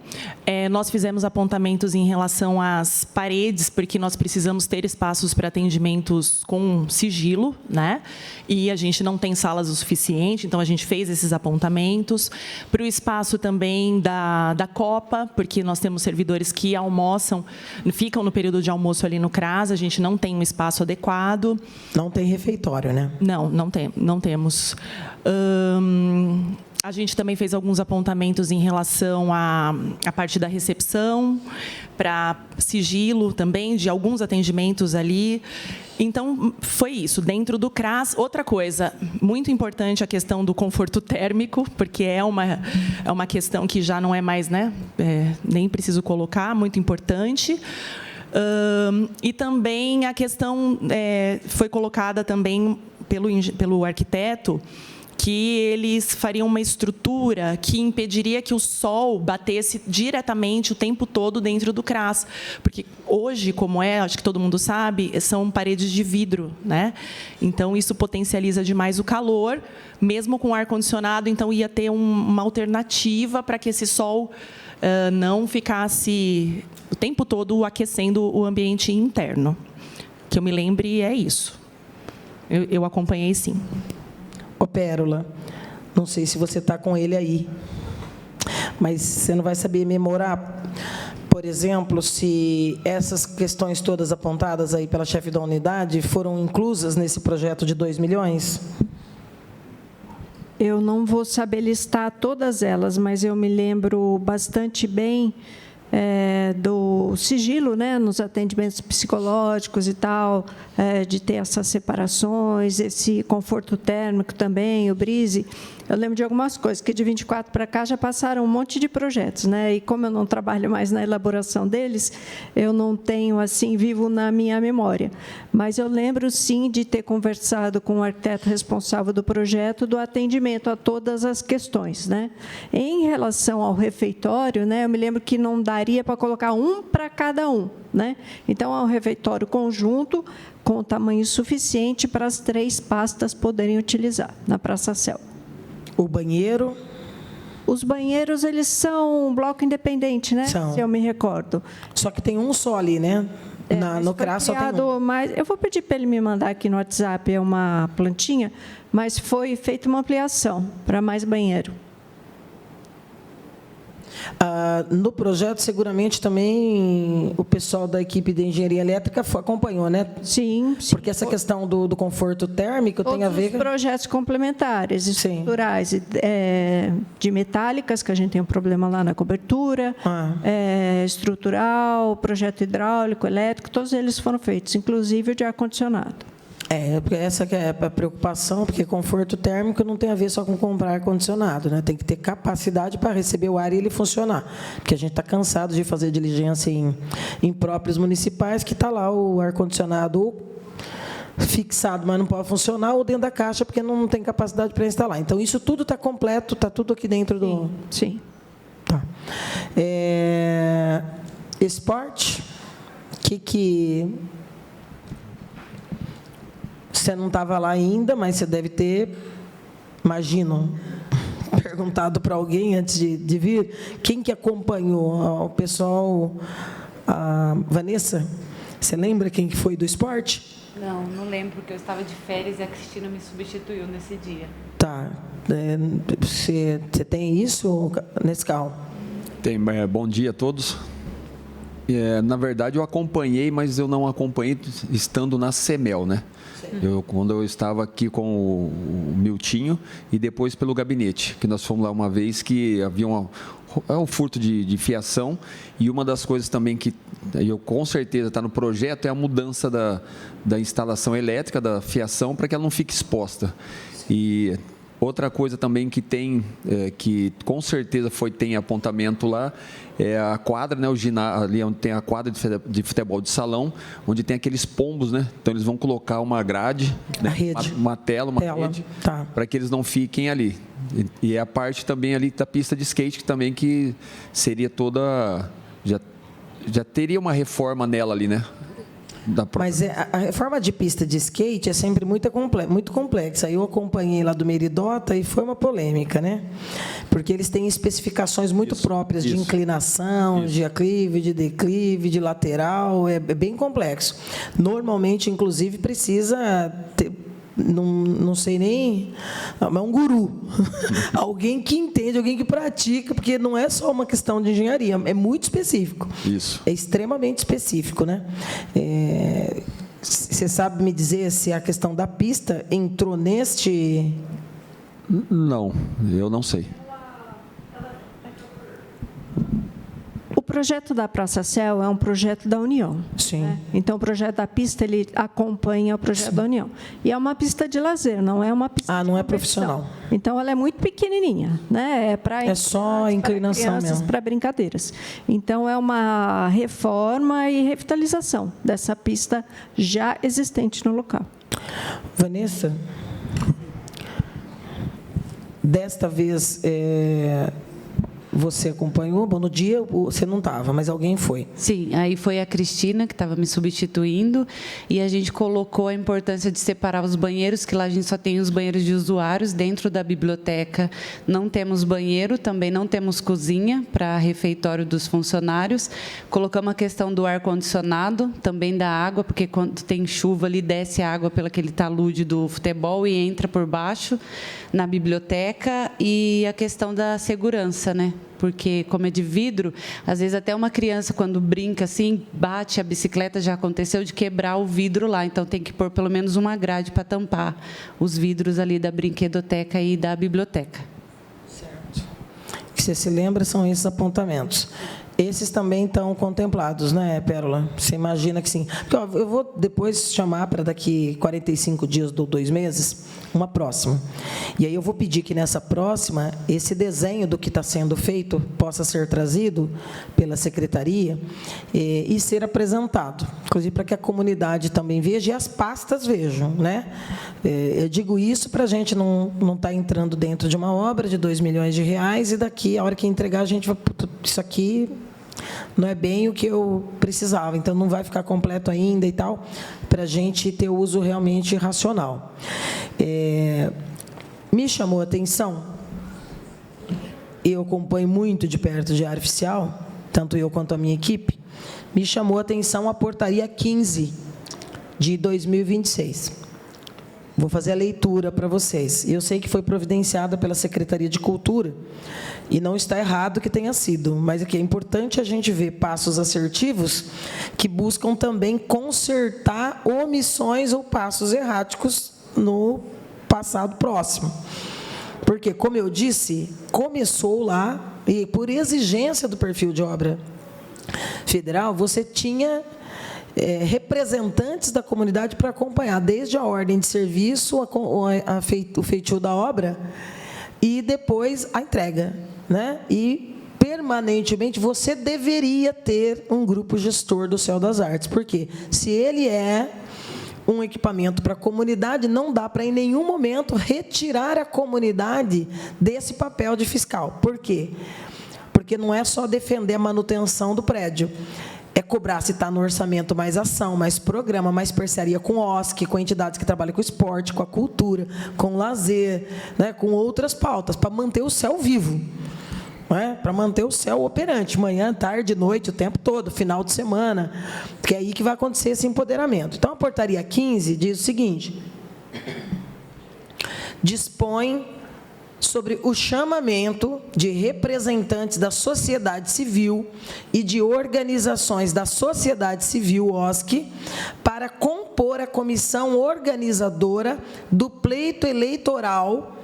Nós fizemos apontamentos em relação às paredes, porque nós precisamos ter espaços para atendimentos com sigilo, né? E a gente não tem salas o suficiente, então a gente fez esses apontamentos. Para o espaço também da Copa, porque nós temos servidores que almoçam, ficam no período de almoço ali no CRAS, a gente não tem um espaço adequado. Não tem refeitório, né? Não temos. A gente também fez alguns apontamentos em relação à parte da recepção, para sigilo também, de alguns atendimentos ali. Então, foi isso. Dentro do CRAS, outra coisa, muito importante a questão do conforto térmico, porque é uma questão que já não é mais, né? Nem preciso colocar, muito importante. E também a questão foi colocada também pelo arquiteto, que eles fariam uma estrutura que impediria que o sol batesse diretamente o tempo todo dentro do CRAS. Porque hoje, como acho que todo mundo sabe, são paredes de vidro, né? Então, isso potencializa demais o calor, mesmo com ar-condicionado, então ia ter uma alternativa para que esse sol não ficasse o tempo todo aquecendo o ambiente interno. Que eu me lembre, é isso. Eu acompanhei, sim. Ô, Pérola, não sei se você está com ele aí, mas você não vai saber memorar, por exemplo, se essas questões todas apontadas aí pela chefe da unidade foram inclusas nesse projeto de 2 milhões? Eu não vou saber listar todas elas, mas eu me lembro bastante bem do sigilo, né, nos atendimentos psicológicos e tal, de ter essas separações, esse conforto térmico também, o brise. Eu lembro de algumas coisas, que de 24 para cá já passaram um monte de projetos, né? E como eu não trabalho mais na elaboração deles, eu não tenho assim vivo na minha memória. Mas eu lembro, sim, de ter conversado com o arquiteto responsável do projeto do atendimento a todas as questões, né? Em relação ao refeitório, né, eu me lembro que não daria para colocar um para cada um, né? Então, é um refeitório conjunto com tamanho suficiente para as 3 pastas poderem utilizar na Praça Céu. O banheiro? Os banheiros, eles são um bloco independente, né? São. Se eu me recordo. Só que tem um só ali, né? No CRAS só tem um. Mas eu vou pedir para ele me mandar aqui no WhatsApp uma plantinha, mas foi feita uma ampliação para mais banheiro. No projeto, seguramente, também o pessoal da equipe de engenharia elétrica acompanhou, né? Sim, sim. Porque essa questão do conforto térmico tem a ver com projetos complementares, Sim. estruturais, de metálicas, que a gente tem um problema lá na cobertura, estrutural, projeto hidráulico, elétrico, todos eles foram feitos, inclusive o de ar-condicionado. Porque essa que é a preocupação, porque conforto térmico não tem a ver só com comprar ar-condicionado, né? Tem que ter capacidade para receber o ar e ele funcionar. Porque a gente está cansado de fazer diligência em próprios municipais, que está lá o ar-condicionado fixado, mas não pode funcionar, ou dentro da caixa, porque não tem capacidade para instalar. Então, isso tudo está completo, está tudo aqui dentro do... Sim. Tá. Esporte, que você não estava lá ainda, mas você deve ter, imagino, perguntado para alguém antes de vir, quem que acompanhou o pessoal, a Vanessa? Você lembra quem que foi do esporte? Não lembro, porque eu estava de férias e a Cristina me substituiu nesse dia. Tá. Você tem isso, Nescau? Tem. Bom dia a todos. Na verdade, eu acompanhei, mas eu não acompanhei estando na CEMEL, né? Quando eu estava aqui com o Miltinho e depois pelo gabinete, que nós fomos lá uma vez que havia um furto de fiação, e uma das coisas também que eu com certeza está no projeto é a mudança da instalação elétrica, da fiação, para que ela não fique exposta. E outra coisa também que tem, que com certeza tem apontamento lá, é a quadra, né, o ginásio, ali onde tem a quadra de futebol de salão, onde tem aqueles pombos, né? Então eles vão colocar uma grade, né, uma tela, rede, tá, para que eles não fiquem ali. E é a parte também ali da pista de skate, que seria toda... Já teria uma reforma nela ali, né? Mas a reforma de pista de skate é sempre muito complexa. Eu acompanhei lá do Meridota e foi uma polêmica, né? Porque eles têm especificações muito próprias de inclinação, de aclive, de declive, de lateral, é bem complexo. Normalmente, inclusive, precisa ter... Não sei nem, é um guru, alguém que entende, alguém que pratica, porque não é só uma questão de engenharia, é muito específico. Isso. É extremamente específico, né? Você sabe me dizer se a questão da pista entrou neste... Não, eu não sei. O projeto da Praça Céu é um projeto da União. Sim. Né? Então, o projeto da pista, ele acompanha o projeto da União. E é uma pista de lazer, não é uma pista não é profissional. Então, ela é muito pequenininha, né? É só inclinação para crianças, mesmo. Para brincadeiras. Então, é uma reforma e revitalização dessa pista já existente no local. Vanessa, desta vez... Você acompanhou? Bom, no dia você não estava, mas alguém foi. Sim, aí foi a Cristina que estava me substituindo e a gente colocou a importância de separar os banheiros, que lá a gente só tem os banheiros de usuários. Dentro da biblioteca não temos banheiro, também não temos cozinha para refeitório dos funcionários. Colocamos a questão do ar-condicionado, também da água, porque quando tem chuva ali desce a água pelo aquele talude do futebol e entra por baixo na biblioteca, e a questão da segurança, né? Porque, como é de vidro, às vezes até uma criança, quando brinca assim, bate a bicicleta, já aconteceu de quebrar o vidro lá. Então, tem que pôr pelo menos uma grade para tampar os vidros ali da brinquedoteca e da biblioteca. Certo. O que você se lembra são esses apontamentos. Esses também estão contemplados, né, Pérola? Você imagina que sim. Porque, ó, eu vou depois chamar para daqui 45 dias ou 2 meses, uma próxima. E aí eu vou pedir que nessa próxima, esse desenho do que está sendo feito possa ser trazido pela secretaria e ser apresentado. Inclusive para que a comunidade também veja e as pastas vejam, né? Eu digo isso para a gente não estar entrando dentro de uma obra de R$2 milhões e daqui, a hora que entregar, a gente vai... Isso aqui não é bem o que eu precisava, então não vai ficar completo ainda e tal, para a gente ter o uso realmente racional. Me chamou a atenção, eu acompanho muito de perto de área oficial, tanto eu quanto a minha equipe, me chamou a atenção a portaria 15 de 2026. Vou fazer a leitura para vocês. Eu sei que foi providenciada pela Secretaria de Cultura, e não está errado que tenha sido, mas aqui é importante a gente ver passos assertivos que buscam também consertar omissões ou passos erráticos no passado próximo. Porque, como eu disse, começou lá, e por exigência do perfil de obra federal, você tinha representantes da comunidade para acompanhar, desde a ordem de serviço, o feitio da obra, e depois a entrega, né? E, permanentemente, você deveria ter um grupo gestor do Céu das Artes, porque se ele é um equipamento para a comunidade, não dá para, em nenhum momento, retirar a comunidade desse papel de fiscal. Por quê? Porque não é só defender a manutenção do prédio, é cobrar, se está no orçamento, mais ação, mais programa, mais parceria com o OSC, com entidades que trabalham com esporte, com a cultura, com o lazer, né, com outras pautas, para manter o céu vivo, né, para manter o céu operante, manhã, tarde, noite, o tempo todo, final de semana, que é aí que vai acontecer esse empoderamento. Então, a portaria 15 diz o seguinte: dispõe sobre o chamamento de representantes da sociedade civil e de organizações da sociedade civil, OSC, para compor a comissão organizadora do pleito eleitoral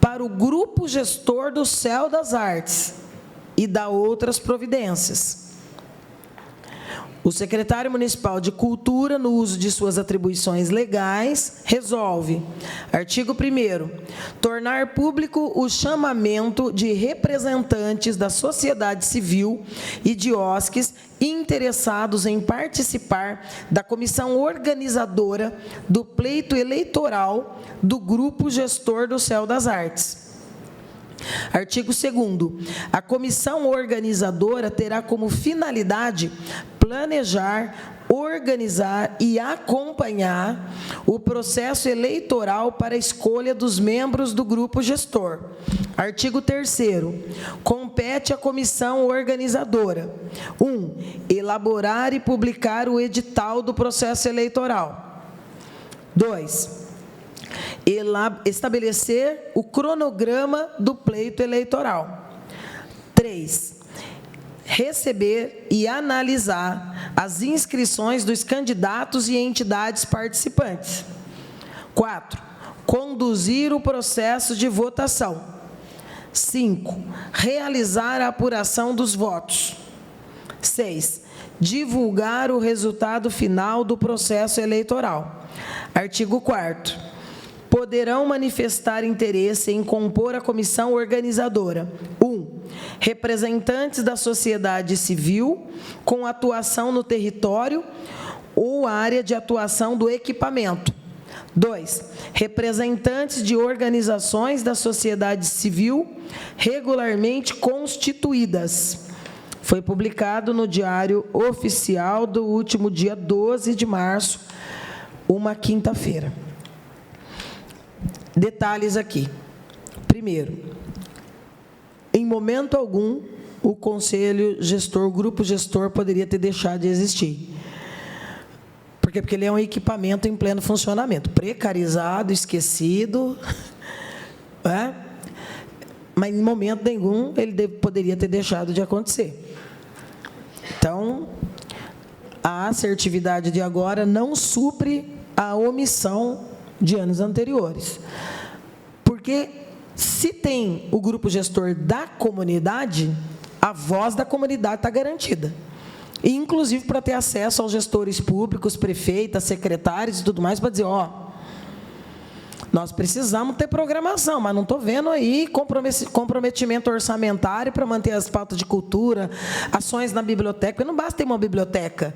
para o grupo gestor do Céu das Artes e da outras providências. O secretário municipal de Cultura, no uso de suas atribuições legais, resolve, artigo 1º, tornar público o chamamento de representantes da sociedade civil e de OSCs interessados em participar da comissão organizadora do pleito eleitoral do grupo gestor do Céu das Artes. Artigo 2º. A comissão organizadora terá como finalidade planejar, organizar e acompanhar o processo eleitoral para a escolha dos membros do grupo gestor. Artigo 3º. Compete à comissão organizadora: 1. Elaborar e publicar o edital do processo eleitoral. 2. Estabelecer o cronograma do pleito eleitoral. 3. Receber e analisar as inscrições dos candidatos e entidades participantes. 4. Conduzir o processo de votação. 5. Realizar a apuração dos votos. 6. Divulgar o resultado final do processo eleitoral. Artigo 4º. Poderão manifestar interesse em compor a comissão organizadora: 1. Representantes da sociedade civil com atuação no território ou área de atuação do equipamento. 2. Representantes de organizações da sociedade civil regularmente constituídas. Foi publicado no Diário Oficial do último dia 12 de março, uma quinta-feira. Detalhes aqui. Primeiro, em momento algum, o conselho gestor, o grupo gestor poderia ter deixado de existir. Por quê? Porque ele é um equipamento em pleno funcionamento, precarizado, esquecido, né? Mas em momento nenhum ele poderia ter deixado de acontecer. Então, a assertividade de agora não supre a omissão de anos anteriores. Porque se tem o grupo gestor da comunidade, a voz da comunidade está garantida. E, inclusive, para ter acesso aos gestores públicos, prefeitas, secretários e tudo mais, para dizer, nós precisamos ter programação, mas não estou vendo aí comprometimento orçamentário para manter as pautas de cultura, ações na biblioteca. Porque não basta ter uma biblioteca.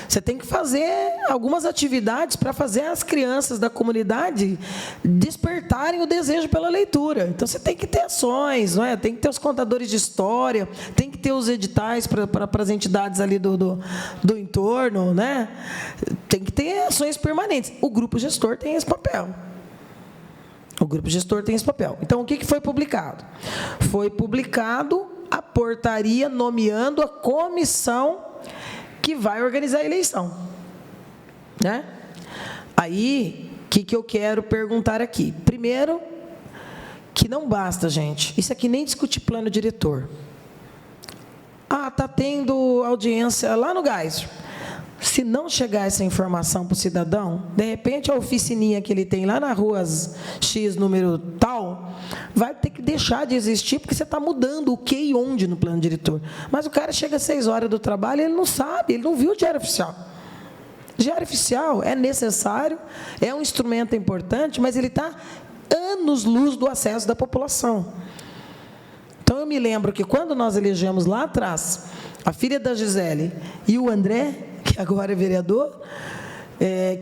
Você tem que fazer algumas atividades para fazer as crianças da comunidade despertarem o desejo pela leitura. Então, você tem que ter ações, não é? Tem que ter os contadores de história, tem que ter os editais para as entidades ali do entorno, né? Tem que ter ações permanentes. O grupo gestor tem esse papel. O grupo gestor tem esse papel. Então, o que foi publicado? Foi publicado a portaria nomeando a comissão que vai organizar a eleição, né? Aí, que eu quero perguntar aqui? Primeiro, que não basta, gente. Isso aqui nem discutir plano diretor. Está tendo audiência lá no Gás. Se não chegar essa informação para o cidadão, de repente a oficininha que ele tem lá na rua X, número tal, vai ter que deixar de existir, porque você está mudando o que e onde no plano diretor. Mas o cara chega às 6 horas do trabalho e ele não sabe, ele não viu o diário oficial. Diário oficial é necessário, é um instrumento importante, mas ele está anos-luz do acesso da população. Então, eu me lembro que quando nós elegemos lá atrás a filha da Gisele e o André, que agora é vereador,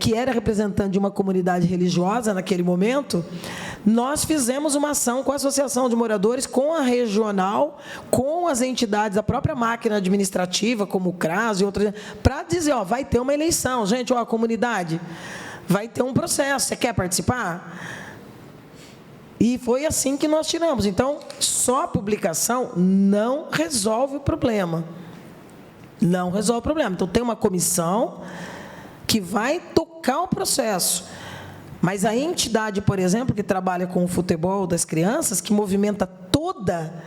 que era representante de uma comunidade religiosa naquele momento, nós fizemos uma ação com a Associação de Moradores, com a regional, com as entidades, a própria máquina administrativa, como o CRAS e outras, para dizer, vai ter uma eleição. Gente, a comunidade vai ter um processo, você quer participar? E foi assim que nós tiramos. Então, só a publicação não resolve o problema. Não resolve o problema. Então, tem uma comissão que vai tocar o processo. Mas a entidade, por exemplo, que trabalha com o futebol das crianças, que movimenta toda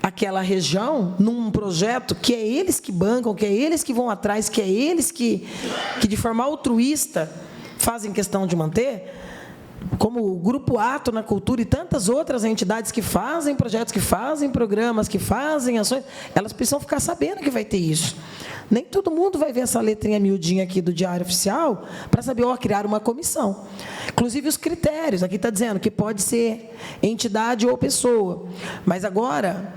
aquela região num projeto que é eles que bancam, que é eles que vão atrás, que é eles que de forma altruísta fazem questão de manter, como o Grupo Ato na Cultura e tantas outras entidades que fazem projetos, que fazem programas, que fazem ações, elas precisam ficar sabendo que vai ter isso. Nem todo mundo vai ver essa letrinha miudinha aqui do Diário Oficial para saber, criar uma comissão. Inclusive os critérios, aqui está dizendo que pode ser entidade ou pessoa. Mas agora,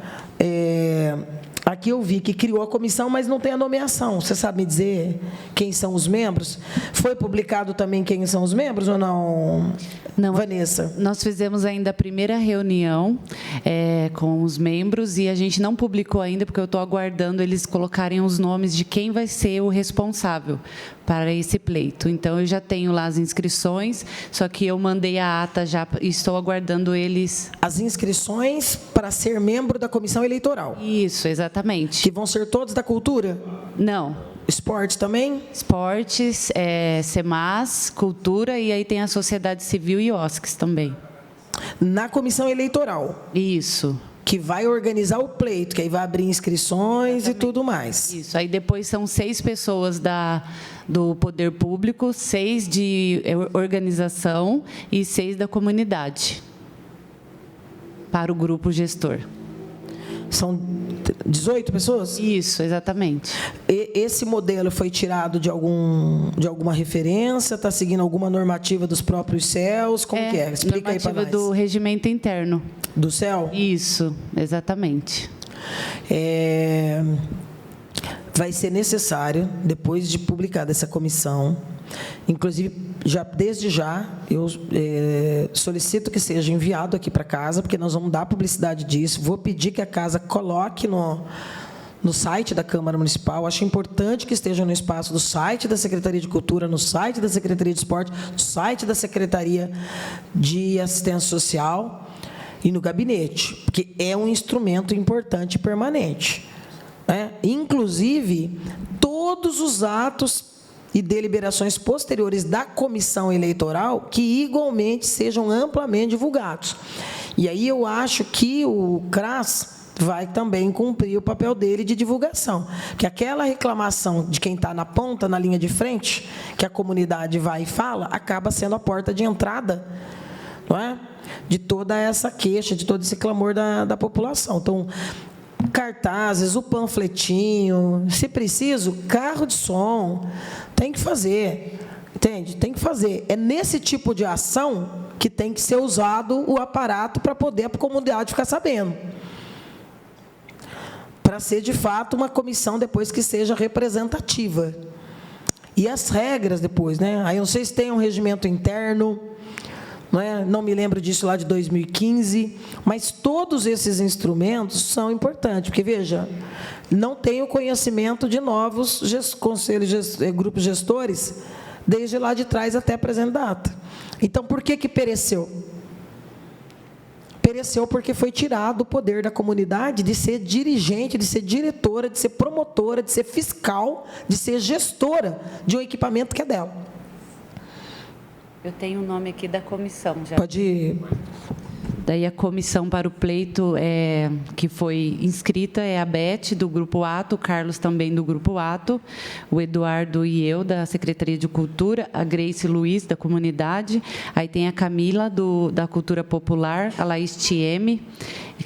aqui eu vi que criou a comissão, mas não tem a nomeação. Você sabe me dizer quem são os membros? Foi publicado também quem são os membros ou não, Vanessa? Nós fizemos ainda a primeira reunião com os membros e a gente não publicou ainda, porque eu estou aguardando eles colocarem os nomes de quem vai ser o responsável para esse pleito. Então, eu já tenho lá as inscrições, só que eu mandei a ata já e estou aguardando eles. As inscrições para ser membro da comissão eleitoral. Isso, exatamente. Que vão ser todos da cultura? Não. Esporte também? Esportes, CEMAS, cultura, e aí tem a sociedade civil e OSCs também. Na comissão eleitoral? Isso. Que vai organizar o pleito, que aí vai abrir inscrições. Exatamente. E tudo mais. Isso, aí depois são 6 pessoas do poder público, 6 de organização e 6 da comunidade, para o grupo gestor. São 18 pessoas? Isso, exatamente. Esse modelo foi tirado de alguma referência? Está seguindo alguma normativa dos próprios CELs? Como que é? Explica aí para nós. Normativa do regimento interno. Do CEL? Isso, exatamente. Vai ser necessário, depois de publicada essa comissão, inclusive, desde já, eu solicito que seja enviado aqui para casa, porque nós vamos dar publicidade disso. Vou pedir que a casa coloque no site da Câmara Municipal. Acho importante que esteja no espaço do site da Secretaria de Cultura, no site da Secretaria de Esporte, no site da Secretaria de Assistência Social e no gabinete, porque é um instrumento importante e permanente. Inclusive, todos os atos e deliberações posteriores da comissão eleitoral que igualmente sejam amplamente divulgados. E aí eu acho que o CRAS vai também cumprir o papel dele de divulgação, que aquela reclamação de quem está na ponta, na linha de frente, que a comunidade vai e fala, acaba sendo a porta de entrada, não é? De toda essa queixa, de todo esse clamor da população. Então, cartazes, o panfletinho, se preciso, carro de som, tem que fazer, entende? Tem que fazer. É nesse tipo de ação que tem que ser usado o aparato para poder a comunidade ficar sabendo. Para ser, de fato, uma comissão depois que seja representativa. E as regras depois, né? Aí eu não sei se tem um regimento interno, não me lembro disso lá de 2015, mas todos esses instrumentos são importantes, porque, veja, não tenho conhecimento de novos grupos gestores, desde lá de trás até a presente data. Então, por que pereceu? Pereceu porque foi tirado o poder da comunidade de ser dirigente, de ser diretora, de ser promotora, de ser fiscal, de ser gestora de um equipamento que é dela. Eu tenho o nome aqui da comissão já. Pode ir. Daí a comissão para o pleito que foi inscrita é a Beth, do Grupo Ato, o Carlos também do Grupo Ato, o Eduardo e eu, da Secretaria de Cultura, a Grace Luiz, da Comunidade, aí tem a Camila, da Cultura Popular, a Laís Thieme,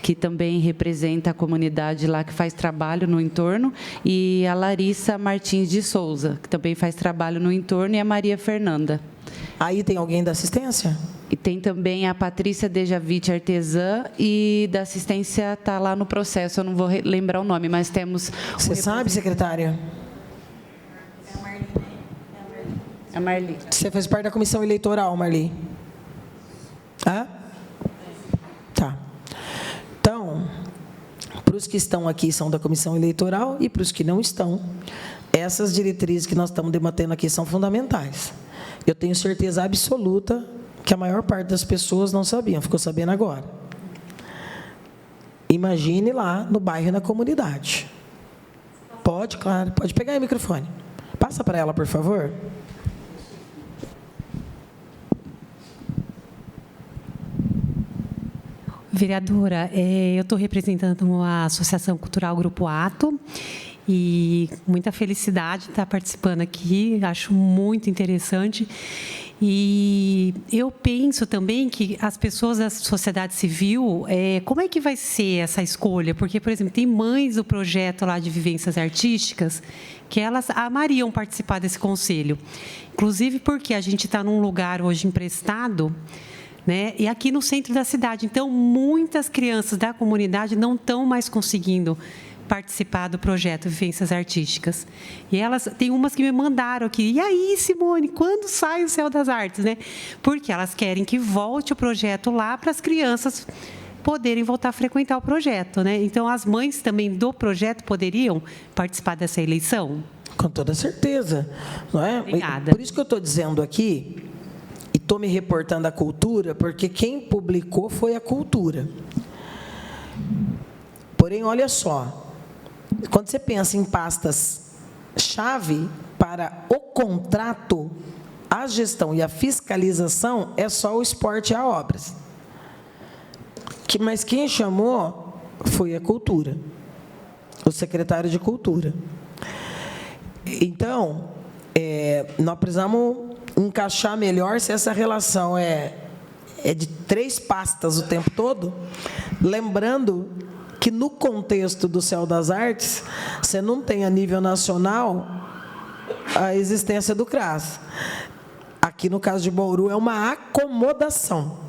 que também representa a comunidade lá, que faz trabalho no entorno, e a Larissa Martins de Souza, que também faz trabalho no entorno, e a Maria Fernanda. Aí tem alguém da assistência? E tem também a Patrícia Dejavite, artesã, e da assistência está lá no processo, eu não vou lembrar o nome, mas temos... Você sabe, secretária? A Marli. Você faz parte da comissão eleitoral, Marli? Hã? Tá. Então, para os que estão aqui são da comissão eleitoral e para os que não estão, essas diretrizes que nós estamos debatendo aqui são fundamentais. Eu tenho certeza absoluta que a maior parte das pessoas não sabiam, ficou sabendo agora. Imagine lá no bairro e na comunidade. Pode, claro, pode pegar aí o microfone. Passa para ela, por favor. Vereadora, eu estou representando a Associação Cultural Grupo Ato e muita felicidade de estar participando aqui, acho muito interessante. E eu penso também que as pessoas da sociedade civil, como é que vai ser essa escolha? Porque, por exemplo, tem mães do projeto lá de vivências artísticas que elas amariam participar desse conselho. Inclusive porque a gente está num lugar hoje emprestado, né? E aqui no centro da cidade. Então, muitas crianças da comunidade não estão mais conseguindo participar do projeto Vivências Artísticas. E elas, tem umas que me mandaram aqui, e aí, Simone, quando sai o Céu das Artes, né? Porque elas querem que volte o projeto lá para as crianças poderem voltar a frequentar o projeto, né? Então, as mães também do projeto poderiam participar dessa eleição? Com toda certeza, não é? Obrigada. Por isso que eu estou dizendo aqui, e estou me reportando à cultura, porque quem publicou foi a cultura. Porém, olha só, quando você pensa em pastas-chave para o contrato, a gestão e a fiscalização, é só o esporte e a obras. Mas quem chamou foi a cultura, o secretário de cultura. Então, nós precisamos encaixar melhor se essa relação é de 3 pastas o tempo todo, lembrando que no contexto do Céu das Artes, você não tem a nível nacional a existência do CRAS. Aqui no caso de Bauru é uma acomodação.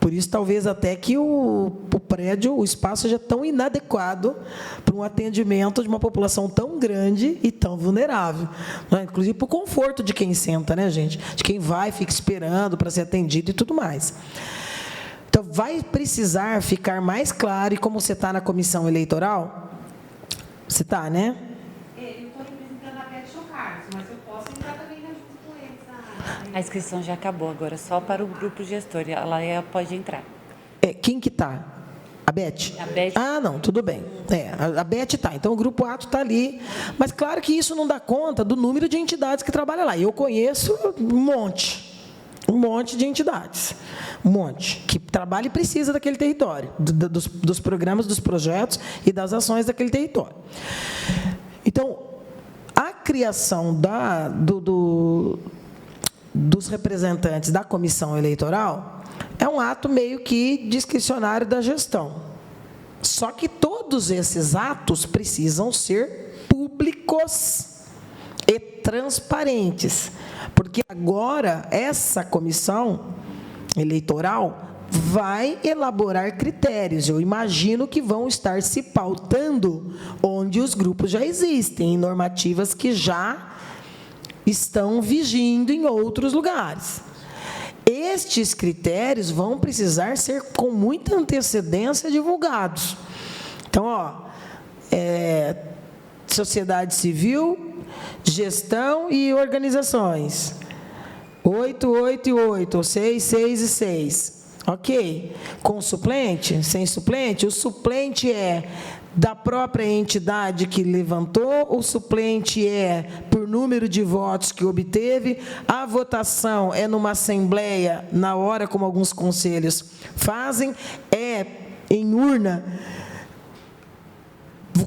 Por isso, talvez até que o prédio, o espaço seja tão inadequado para um atendimento de uma população tão grande e tão vulnerável. Né? Inclusive, para o conforto de quem senta, né, gente? De quem vai, fica esperando para ser atendido e tudo mais. Então, vai precisar ficar mais claro, e como você está na comissão eleitoral, você está, né? Eu estou representando a Beth Chocardos, mas eu posso entrar também junto com eles. A inscrição já acabou agora, só para o grupo gestor. Ela pode entrar. Quem que está? A Beth? A Beth. Ah, não, tudo bem. A Beth está. Então, o Grupo Ato está ali. Mas, claro que isso não dá conta do número de entidades que trabalham lá. Eu conheço um monte de entidades. Um monte. Que trabalha e precisa daquele território. Dos programas, dos projetos e das ações daquele território. Então, a criação dos representantes da comissão eleitoral é um ato meio que discricionário da gestão. Só que todos esses atos precisam ser públicos e transparentes, porque agora essa comissão eleitoral vai elaborar critérios. Eu imagino que vão estar se pautando onde os grupos já existem, em normativas que já estão vigindo em outros lugares. Estes critérios vão precisar ser com muita antecedência divulgados. Então, sociedade civil, gestão e organizações. 8, 8 e 8, ou 6, 6 e 6. Ok. Com suplente, sem suplente, o suplente é da própria entidade que levantou, o suplente é por número de votos que obteve, a votação é numa assembleia, na hora como alguns conselhos fazem, é em urna,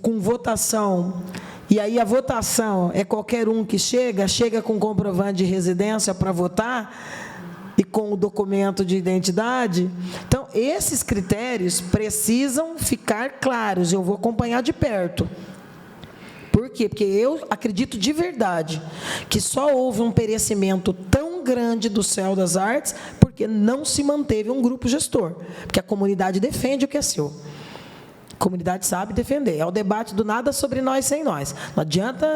com votação, e aí a votação é qualquer um que chega com comprovante de residência para votar, e com o documento de identidade. Então, esses critérios precisam ficar claros, eu vou acompanhar de perto. Por quê? Porque eu acredito de verdade que só houve um perecimento tão grande do Céu das Artes porque não se manteve um grupo gestor, porque a comunidade defende o que é seu. A comunidade sabe defender. É o debate do nada sobre nós sem nós. Não adianta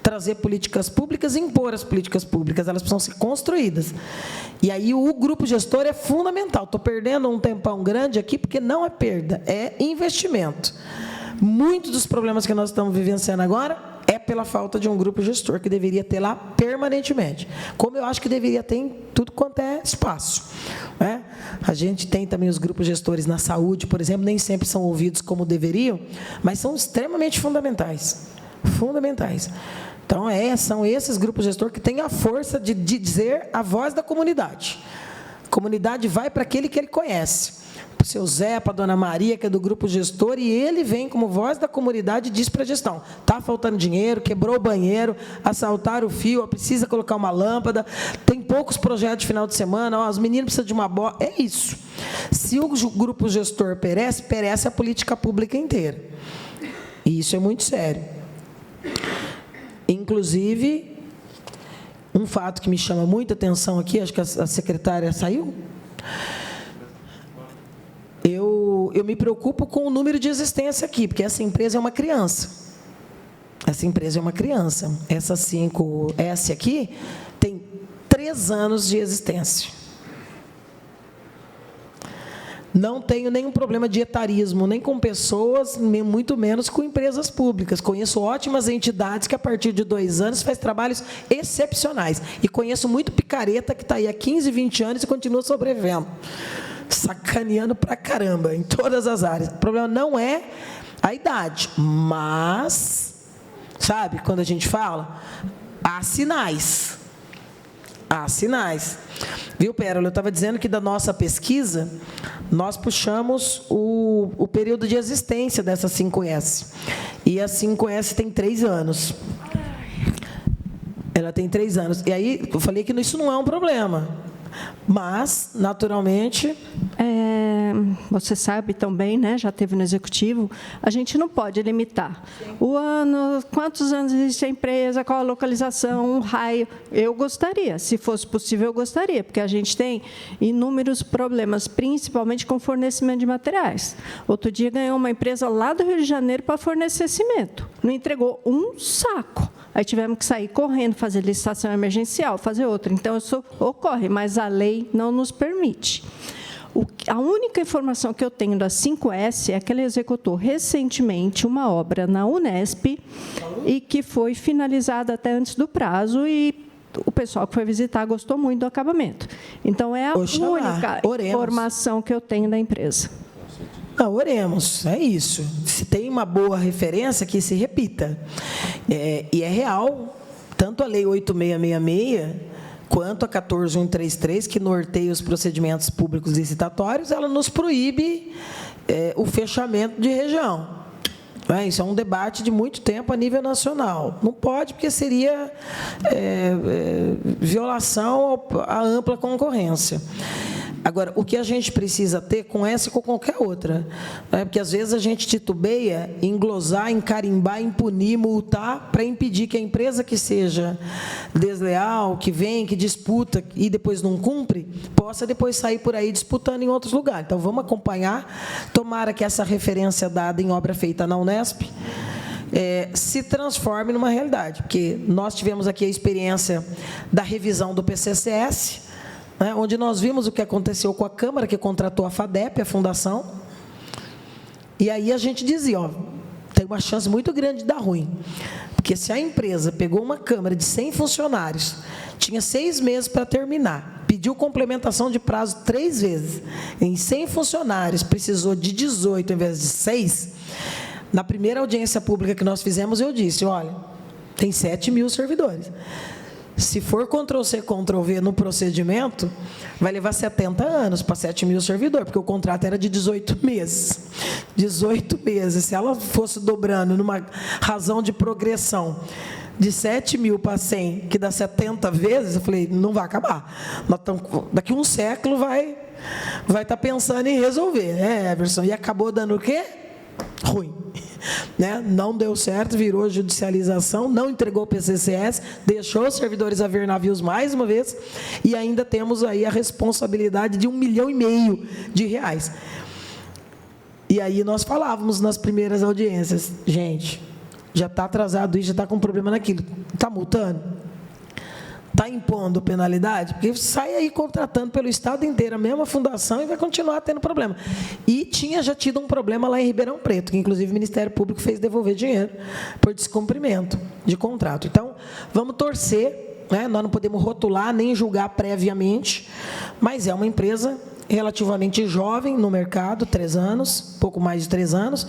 trazer políticas públicas e impor as políticas públicas, elas precisam ser construídas. E aí o grupo gestor é fundamental. Estou perdendo um tempão grande aqui, porque não é perda, é investimento. Muitos dos problemas que nós estamos vivenciando agora é pela falta de um grupo gestor, que deveria ter lá permanentemente. Como eu acho que deveria ter em tudo quanto é espaço. Né? A gente tem também os grupos gestores na saúde, por exemplo, nem sempre são ouvidos como deveriam, mas são extremamente fundamentais. Fundamentais. Então, são esses grupos gestores que têm a força de dizer a voz da comunidade. A comunidade vai para aquele que ele conhece. Para o seu Zé, para a dona Maria, que é do grupo gestor, e ele vem como voz da comunidade e diz para a gestão: está faltando dinheiro, quebrou o banheiro, assaltaram o fio, precisa colocar uma lâmpada, tem poucos projetos de final de semana, os meninos precisam de uma bola. É isso. Se o grupo gestor perece a política pública inteira. E isso é muito sério. Inclusive, um fato que me chama muita atenção aqui, acho que a secretária saiu. Eu me preocupo com o número de existência aqui, porque essa empresa é uma criança. Essa empresa é uma criança. Essa 5S aqui tem 3 anos de existência. Não tenho nenhum problema de etarismo, nem com pessoas, muito menos com empresas públicas. Conheço ótimas entidades que, a partir de 2 anos, faz trabalhos excepcionais. E conheço muito picareta que está aí há 15, 20 anos e continua sobrevivendo. Sacaneando pra caramba, em todas as áreas. O problema não é a idade, mas, sabe, quando a gente fala, há sinais. Há sinais. Viu, Pérola? Eu estava dizendo que da nossa pesquisa, nós puxamos o período de existência dessa 5S. E a 5S tem 3 anos. Ela tem 3 anos. E aí, eu falei que isso não é um problema. Mas, naturalmente... você sabe também, né, já teve no Executivo, a gente não pode limitar. O ano, quantos anos existe a empresa, qual a localização, um raio. Eu gostaria, se fosse possível, eu gostaria, porque a gente tem inúmeros problemas, principalmente com fornecimento de materiais. Outro dia ganhou uma empresa lá do Rio de Janeiro para fornecer cimento. Não entregou um saco. Aí tivemos que sair correndo, fazer licitação emergencial, fazer outra. Então, isso ocorre, mas a lei não nos permite. A única informação que eu tenho da 5S é que ela executou recentemente uma obra na Unesp e que foi finalizada até antes do prazo e o pessoal que foi visitar gostou muito do acabamento. Então, é a única informação que eu tenho da empresa. Não, oremos, é isso. Se tem uma boa referência, que se repita. E é real, tanto a Lei 8666, quanto a 14133, que norteia os procedimentos públicos licitatórios, ela nos proíbe o fechamento de região. Isso é um debate de muito tempo a nível nacional. Não pode, porque seria violação à ampla concorrência. Agora, o que a gente precisa ter com essa e com qualquer outra, porque às vezes a gente titubeia em glosar, em carimbar, em punir, multar, para impedir que a empresa que seja desleal, que vem, que disputa e depois não cumpre, possa depois sair por aí disputando em outros lugares. Então, vamos acompanhar, tomara que essa referência dada em obra feita na Unesp se transforme numa realidade, porque nós tivemos aqui a experiência da revisão do PCCS, onde nós vimos o que aconteceu com a Câmara, que contratou a FADEP, a Fundação, e aí a gente dizia, tem uma chance muito grande de dar ruim, porque se a empresa pegou uma Câmara de 100 funcionários, tinha 6 meses para terminar, pediu complementação de prazo 3 vezes, em 100 funcionários, precisou de 18 ao invés de 6, Na primeira audiência pública que nós fizemos, eu disse, olha, tem 7.000 servidores. Se for Ctrl+C, Ctrl+V no procedimento, vai levar 70 anos para 7.000 servidores, porque o contrato era de 18 meses. 18 meses. Se ela fosse dobrando numa razão de progressão de 7.000 para 100, que dá 70 vezes, eu falei, não vai acabar. Daqui um século vai estar pensando em resolver, né, Everson? E acabou dando o quê? Ruim. Né? Não deu certo, virou judicialização, não entregou o PCCS, deixou os servidores a ver navios mais uma vez, e ainda temos aí a responsabilidade de R$1,5 milhão. E aí nós falávamos nas primeiras audiências, gente, já está atrasado isso, já está com problema naquilo, está multando? Está impondo penalidade? Porque sai aí contratando pelo Estado inteiro a mesma fundação e vai continuar tendo problema. E tinha já tido um problema lá em Ribeirão Preto, que inclusive o Ministério Público fez devolver dinheiro por descumprimento de contrato. Então, vamos torcer, né? Nós não podemos rotular nem julgar previamente, mas é uma empresa relativamente jovem no mercado, 3 anos, pouco mais de 3 anos,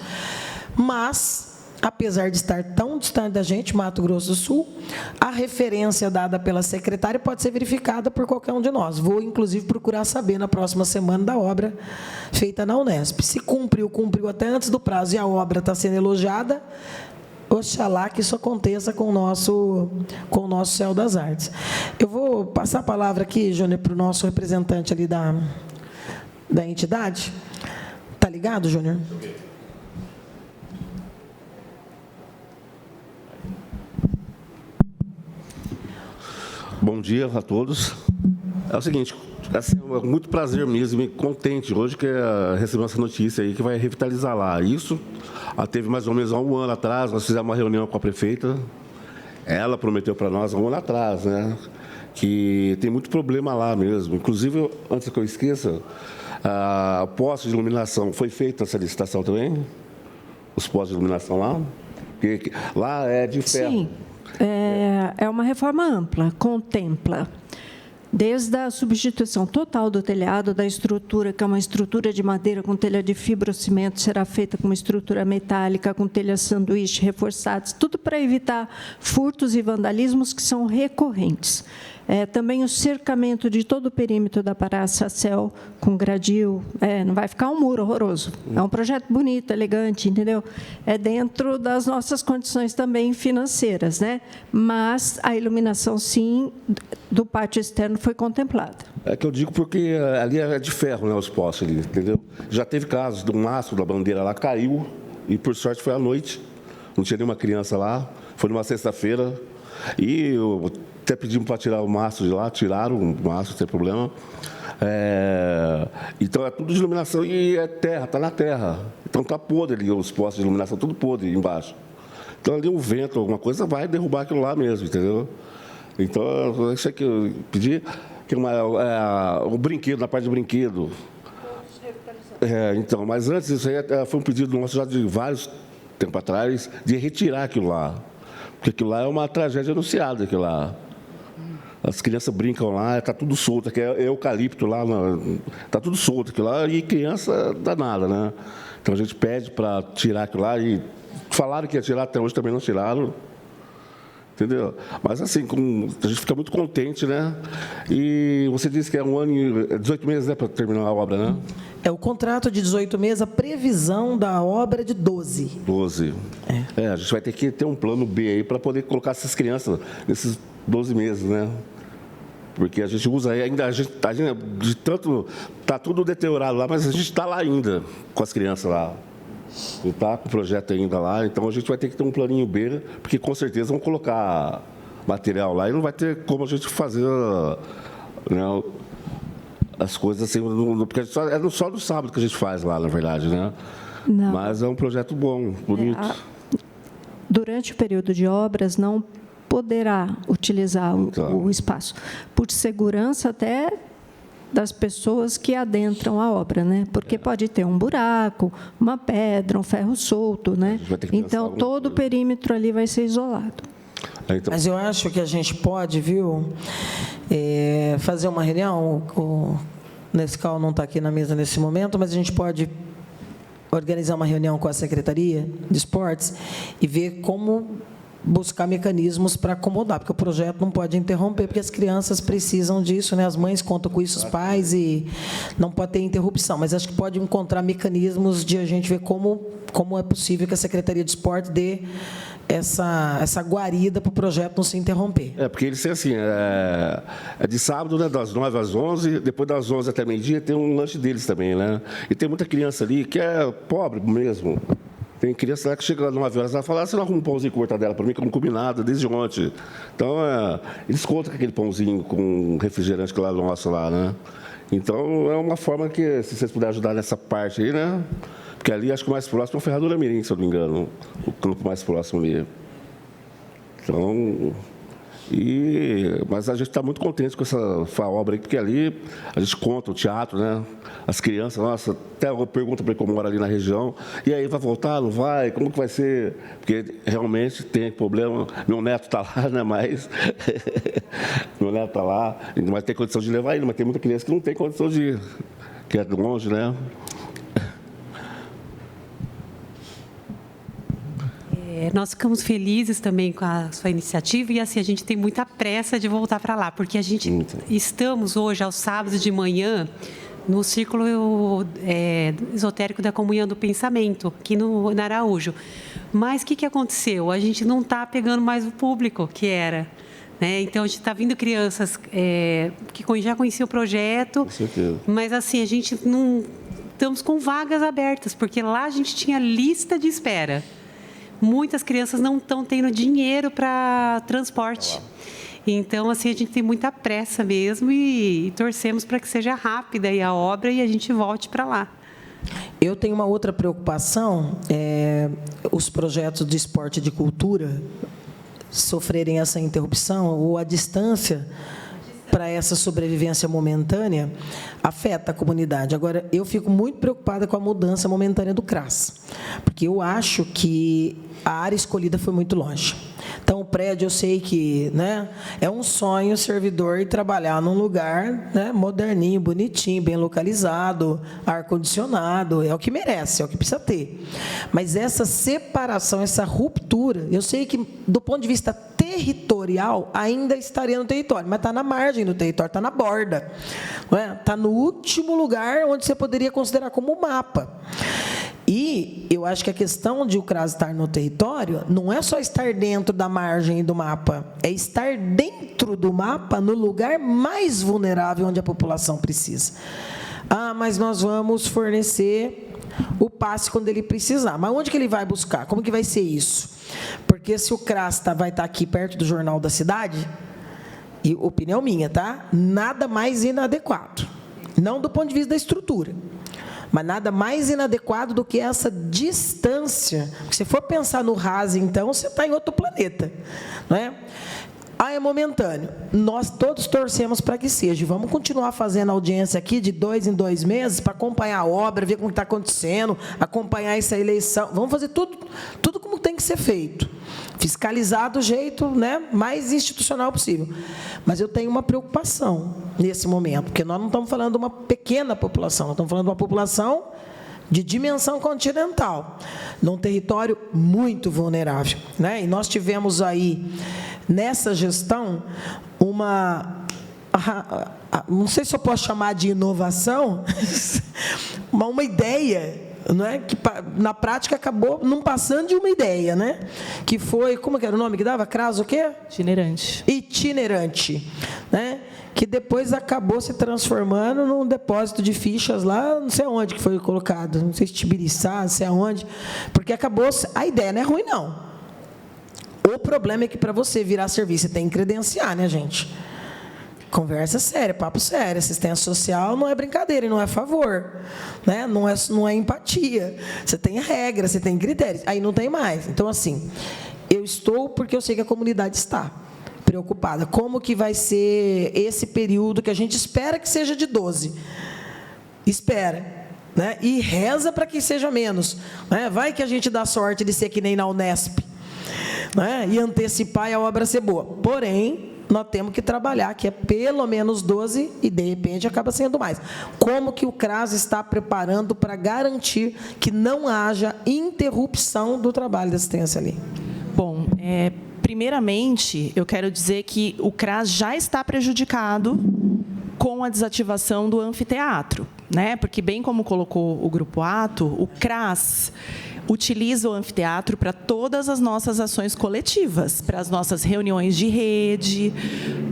mas apesar de estar tão distante da gente, Mato Grosso do Sul, a referência dada pela secretária pode ser verificada por qualquer um de nós. Vou, inclusive, procurar saber na próxima semana da obra feita na Unesp. Se cumpriu até antes do prazo e a obra está sendo elogiada, oxalá que isso aconteça com o nosso Céu das Artes. Eu vou passar a palavra aqui, Júnior, para o nosso representante ali da entidade. Está ligado, Júnior? Bom dia a todos. É o seguinte, assim, é muito prazer mesmo e contente hoje que recebemos essa notícia aí que vai revitalizar lá. Isso teve mais ou menos há 1 ano atrás, nós fizemos uma reunião com a prefeita, ela prometeu para nós há 1 ano atrás, né, que tem muito problema lá mesmo. Inclusive, antes que eu esqueça, a poste de iluminação, foi feita essa licitação também? Os postos de iluminação lá? Porque lá é de ferro. Sim. É uma reforma ampla, contempla desde a substituição total do telhado, da estrutura, que é uma estrutura de madeira com telha de fibrocimento, será feita com uma estrutura metálica, com telhas sanduíche reforçadas, tudo para evitar furtos e vandalismos que são recorrentes. Também o cercamento de todo o perímetro da Praça Céu com gradil, não vai ficar um muro horroroso. É um projeto bonito, elegante, entendeu? É dentro das nossas condições também financeiras, né? Mas a iluminação, sim, do pátio externo foi contemplada. É que eu digo porque ali é de ferro, né, os postes ali, entendeu? Já teve casos de um mastro da bandeira lá, caiu, e por sorte foi à noite, não tinha nenhuma criança lá, foi numa sexta-feira, e até pedimos para tirar o mastro de lá, tiraram o mastro, sem problema. Então, é tudo de iluminação e é terra, está na terra. Então, está podre ali, os postos de iluminação, tudo podre embaixo. Então, ali um vento, alguma coisa, vai derrubar aquilo lá mesmo, entendeu? Então, isso aqui eu pedi, que o brinquedo, na parte de brinquedo. Então, mas antes, isso aí foi um pedido nosso já de vários tempos atrás, de retirar aquilo lá. Porque aquilo lá é uma tragédia anunciada, aquilo lá. As crianças brincam lá, está tudo solto, que é eucalipto lá, está tudo solto aquilo lá, e criança danada, né? Então a gente pede para tirar aquilo lá, e falaram que ia tirar, até hoje também não tiraram. Entendeu? Mas assim, a gente fica muito contente, né? E você disse que é 1 ano e 18 meses, né, para terminar a obra, né? É o contrato de 18 meses, a previsão da obra é de 12. 12. A gente vai ter que ter um plano B aí para poder colocar essas crianças nesses 12 meses, né? Porque a gente usa ainda, de tanto, está tudo deteriorado lá, mas a gente está lá ainda com as crianças lá. Está com o projeto ainda lá, então a gente vai ter que ter um planinho B, porque com certeza vão colocar material lá e não vai ter como a gente fazer, né, as coisas assim, porque é só no sábado que a gente faz lá, na verdade, né? Não. Mas é um projeto bom, bonito. Durante o período de obras, não poderá utilizar o espaço, por segurança até das pessoas que adentram a obra, né? Porque pode ter um buraco, uma pedra, um ferro solto, né? Então, todo o perímetro ali vai ser isolado. Mas eu acho que a gente pode, viu, fazer uma reunião, o Nescau não está aqui na mesa nesse momento, mas a gente pode organizar uma reunião com a Secretaria de Esportes e ver como buscar mecanismos para acomodar, porque o projeto não pode interromper, porque as crianças precisam disso, né? As mães contam com isso, os pais, e não pode ter interrupção. Mas acho que pode encontrar mecanismos de a gente ver como é possível que a Secretaria de Esporte dê essa guarida para o projeto não se interromper. Porque eles têm assim, é de sábado, né, das 9 às 11, depois das 11 até meio-dia tem um lanche deles também, né? E tem muita criança ali que é pobre mesmo. Tem criança lá que chega às 9 horas e fala, você não arruma um pãozinho com mortadela para mim, como combinado, desde ontem. Então, eles contam com aquele pãozinho com refrigerante que lá nosso lá, né? Então, é uma forma que, se vocês puderem ajudar nessa parte aí, né? Porque ali, acho que o mais próximo é o Ferradura Mirim, se eu não me engano, o campo mais próximo ali. Então, mas a gente está muito contente com essa obra aí, porque ali a gente conta o teatro, né? As crianças, nossa, até eu pergunto para ele como mora ali na região, e aí, vai voltar, não vai? Como que vai ser? Porque realmente tem problema, meu neto está lá, né? Mas meu neto está lá, mas tem condição de levar ele, mas tem muita criança que não tem condição de ir, que é longe, né? Nós ficamos felizes também com a sua iniciativa e assim a gente tem muita pressa de voltar para lá, porque a gente estamos hoje aos sábados de manhã no Círculo Esotérico da Comunhão do Pensamento, aqui na Araújo. Mas o que aconteceu? A gente não está pegando mais o público que era. Né? Então, a gente está vindo crianças que já conheciam o projeto, mas assim, a gente não... Estamos com vagas abertas, porque lá a gente tinha lista de espera. Muitas crianças não estão tendo dinheiro para transporte. Então, assim, a gente tem muita pressa mesmo e torcemos para que seja rápida aí a obra e a gente volte para lá. Eu tenho uma outra preocupação, os projetos de esporte e de cultura sofrerem essa interrupção ou a distância para essa sobrevivência momentânea afeta a comunidade. Agora, eu fico muito preocupada com a mudança momentânea do CRAS, porque eu acho que a área escolhida foi muito longe. Então, o prédio, eu sei que, né, é um sonho o servidor ir trabalhar num lugar, né, moderninho, bonitinho, bem localizado, ar-condicionado, é o que merece, é o que precisa ter. Mas essa separação, essa ruptura, eu sei que, do ponto de vista territorial, ainda estaria no território, mas está na margem do território, está na borda. Está no último lugar onde você poderia considerar como mapa. E eu acho que a questão de o CRAS estar no território não é só estar dentro da margem do mapa, é estar dentro do mapa no lugar mais vulnerável onde a população precisa. Mas nós vamos fornecer o passe quando ele precisar. Mas onde que ele vai buscar? Como que vai ser isso? Porque se o CRAS vai estar aqui perto do Jornal da Cidade, e opinião minha, tá? Nada mais inadequado. Não do ponto de vista da estrutura, mas nada mais inadequado do que essa distância. Porque se for pensar no RAS, então, você está em outro planeta. Não é? É momentâneo. Nós todos torcemos para que seja. Vamos continuar fazendo audiência aqui de 2 em 2 meses para acompanhar a obra, ver como está acontecendo, acompanhar essa eleição. Vamos fazer tudo como tem que ser feito. Fiscalizar do jeito, né, mais institucional possível. Mas eu tenho uma preocupação nesse momento, porque nós não estamos falando de uma pequena população, nós estamos falando de uma população de dimensão continental, num território muito vulnerável. Né? E nós tivemos aí, nessa gestão, não sei se eu posso chamar de inovação, mas uma ideia, não é? Que na prática acabou não passando de uma ideia, né? Que foi, como que era o nome que dava? CRAS o quê? Itinerante, né? Que depois acabou se transformando num depósito de fichas lá, não sei aonde que foi colocado, não sei se Tibiriçá, não sei aonde, porque acabou, a ideia não é ruim, não. O problema é que para você virar serviço, você tem que credenciar, né, gente? Conversa séria, papo sério. Assistência social não é brincadeira e não é favor, né? Não é empatia. Você tem regras, você tem critérios. Aí não tem mais. Então, assim, eu estou porque eu sei que a comunidade está preocupada. Como que vai ser esse período que a gente espera que seja de 12? Espera. Né? E reza para que seja menos. Né? Vai que a gente dá sorte de ser que nem na Unesp, né? E antecipar e a obra ser boa. Porém, nós temos que trabalhar, que é pelo menos 12 e, de repente, acaba sendo mais. Como que o CRAS está preparando para garantir que não haja interrupção do trabalho de assistência ali? Bom, primeiramente, eu quero dizer que o CRAS já está prejudicado com a desativação do anfiteatro, né? Porque, bem como colocou o Grupo Ato, o CRAS utiliza o anfiteatro para todas as nossas ações coletivas, para as nossas reuniões de rede,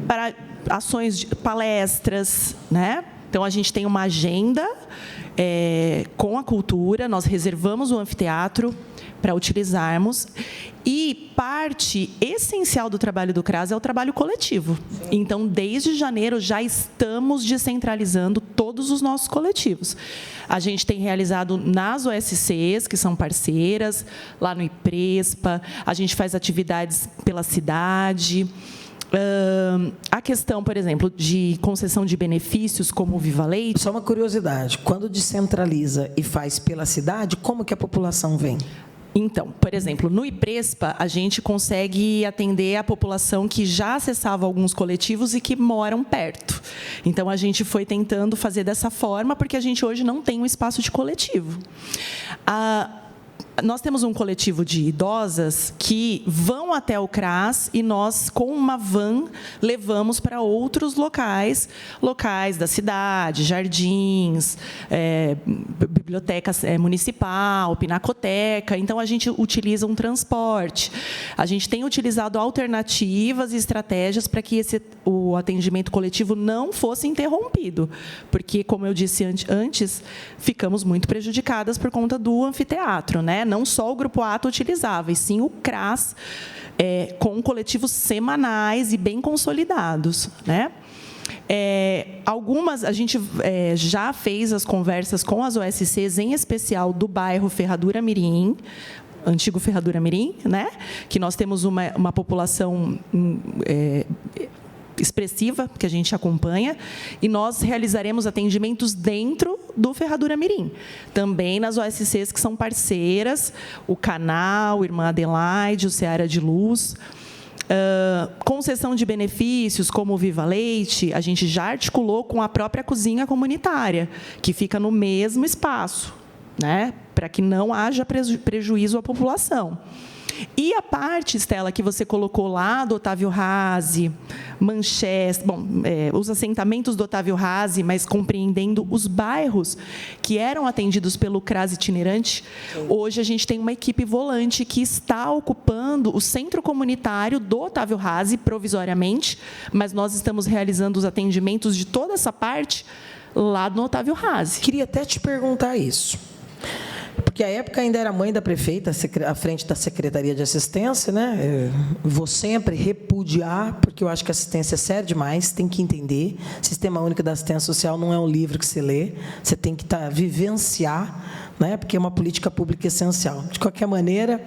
para ações de palestras, né? Então, a gente tem uma agenda com a cultura, nós reservamos o anfiteatro para utilizarmos, e parte essencial do trabalho do CRAS é o trabalho coletivo. Então, desde janeiro, já estamos descentralizando todos os nossos coletivos. A gente tem realizado nas OSCs, que são parceiras, lá no IPRESPA, a gente faz atividades pela cidade. A questão, por exemplo, de concessão de benefícios, como o Viva Leite... Só uma curiosidade, quando descentraliza e faz pela cidade, como que a população vem? Então, por exemplo, no IPRESPA, a gente consegue atender a população que já acessava alguns coletivos e que moram perto. Então, a gente foi tentando fazer dessa forma, porque a gente hoje não tem um espaço de coletivo. Nós temos um coletivo de idosas que vão até o CRAS e nós, com uma van, levamos para outros locais da cidade, jardins, biblioteca municipal, pinacoteca. Então, a gente utiliza um transporte. A gente tem utilizado alternativas e estratégias para que o atendimento coletivo não fosse interrompido, porque, como eu disse antes, ficamos muito prejudicadas por conta do anfiteatro, né? Não só o Grupo Ato utilizava, e sim o CRAS, com coletivos semanais e bem consolidados, né? A gente já fez as conversas com as OSCs, em especial do bairro Ferradura Mirim, antigo Ferradura Mirim, né? Que nós temos uma população expressiva, que a gente acompanha, e nós realizaremos atendimentos dentro do Ferradura Mirim. Também nas OSCs que são parceiras, o Canal, Irmã Adelaide, o Seara de Luz. Concessão de benefícios, como o Viva Leite, a gente já articulou com a própria cozinha comunitária, que fica no mesmo espaço, né? Para que não haja prejuízo à população. E a parte, Estela, que você colocou lá do Otávio Haase, Manchester, os assentamentos do Otávio Haase, mas compreendendo os bairros que eram atendidos pelo CRAS itinerante, hoje a gente tem uma equipe volante que está ocupando o centro comunitário do Otávio Haase, provisoriamente, mas nós estamos realizando os atendimentos de toda essa parte lá no Otávio Haase. Queria até te perguntar isso. Porque, à época, ainda era mãe da prefeita, à frente da Secretaria de Assistência, né? Vou sempre repudiar, porque eu acho que a assistência é séria demais, tem que entender. Sistema Único da Assistência Social não é um livro que você lê, você tem que vivenciar, né? Porque é uma política pública essencial. De qualquer maneira,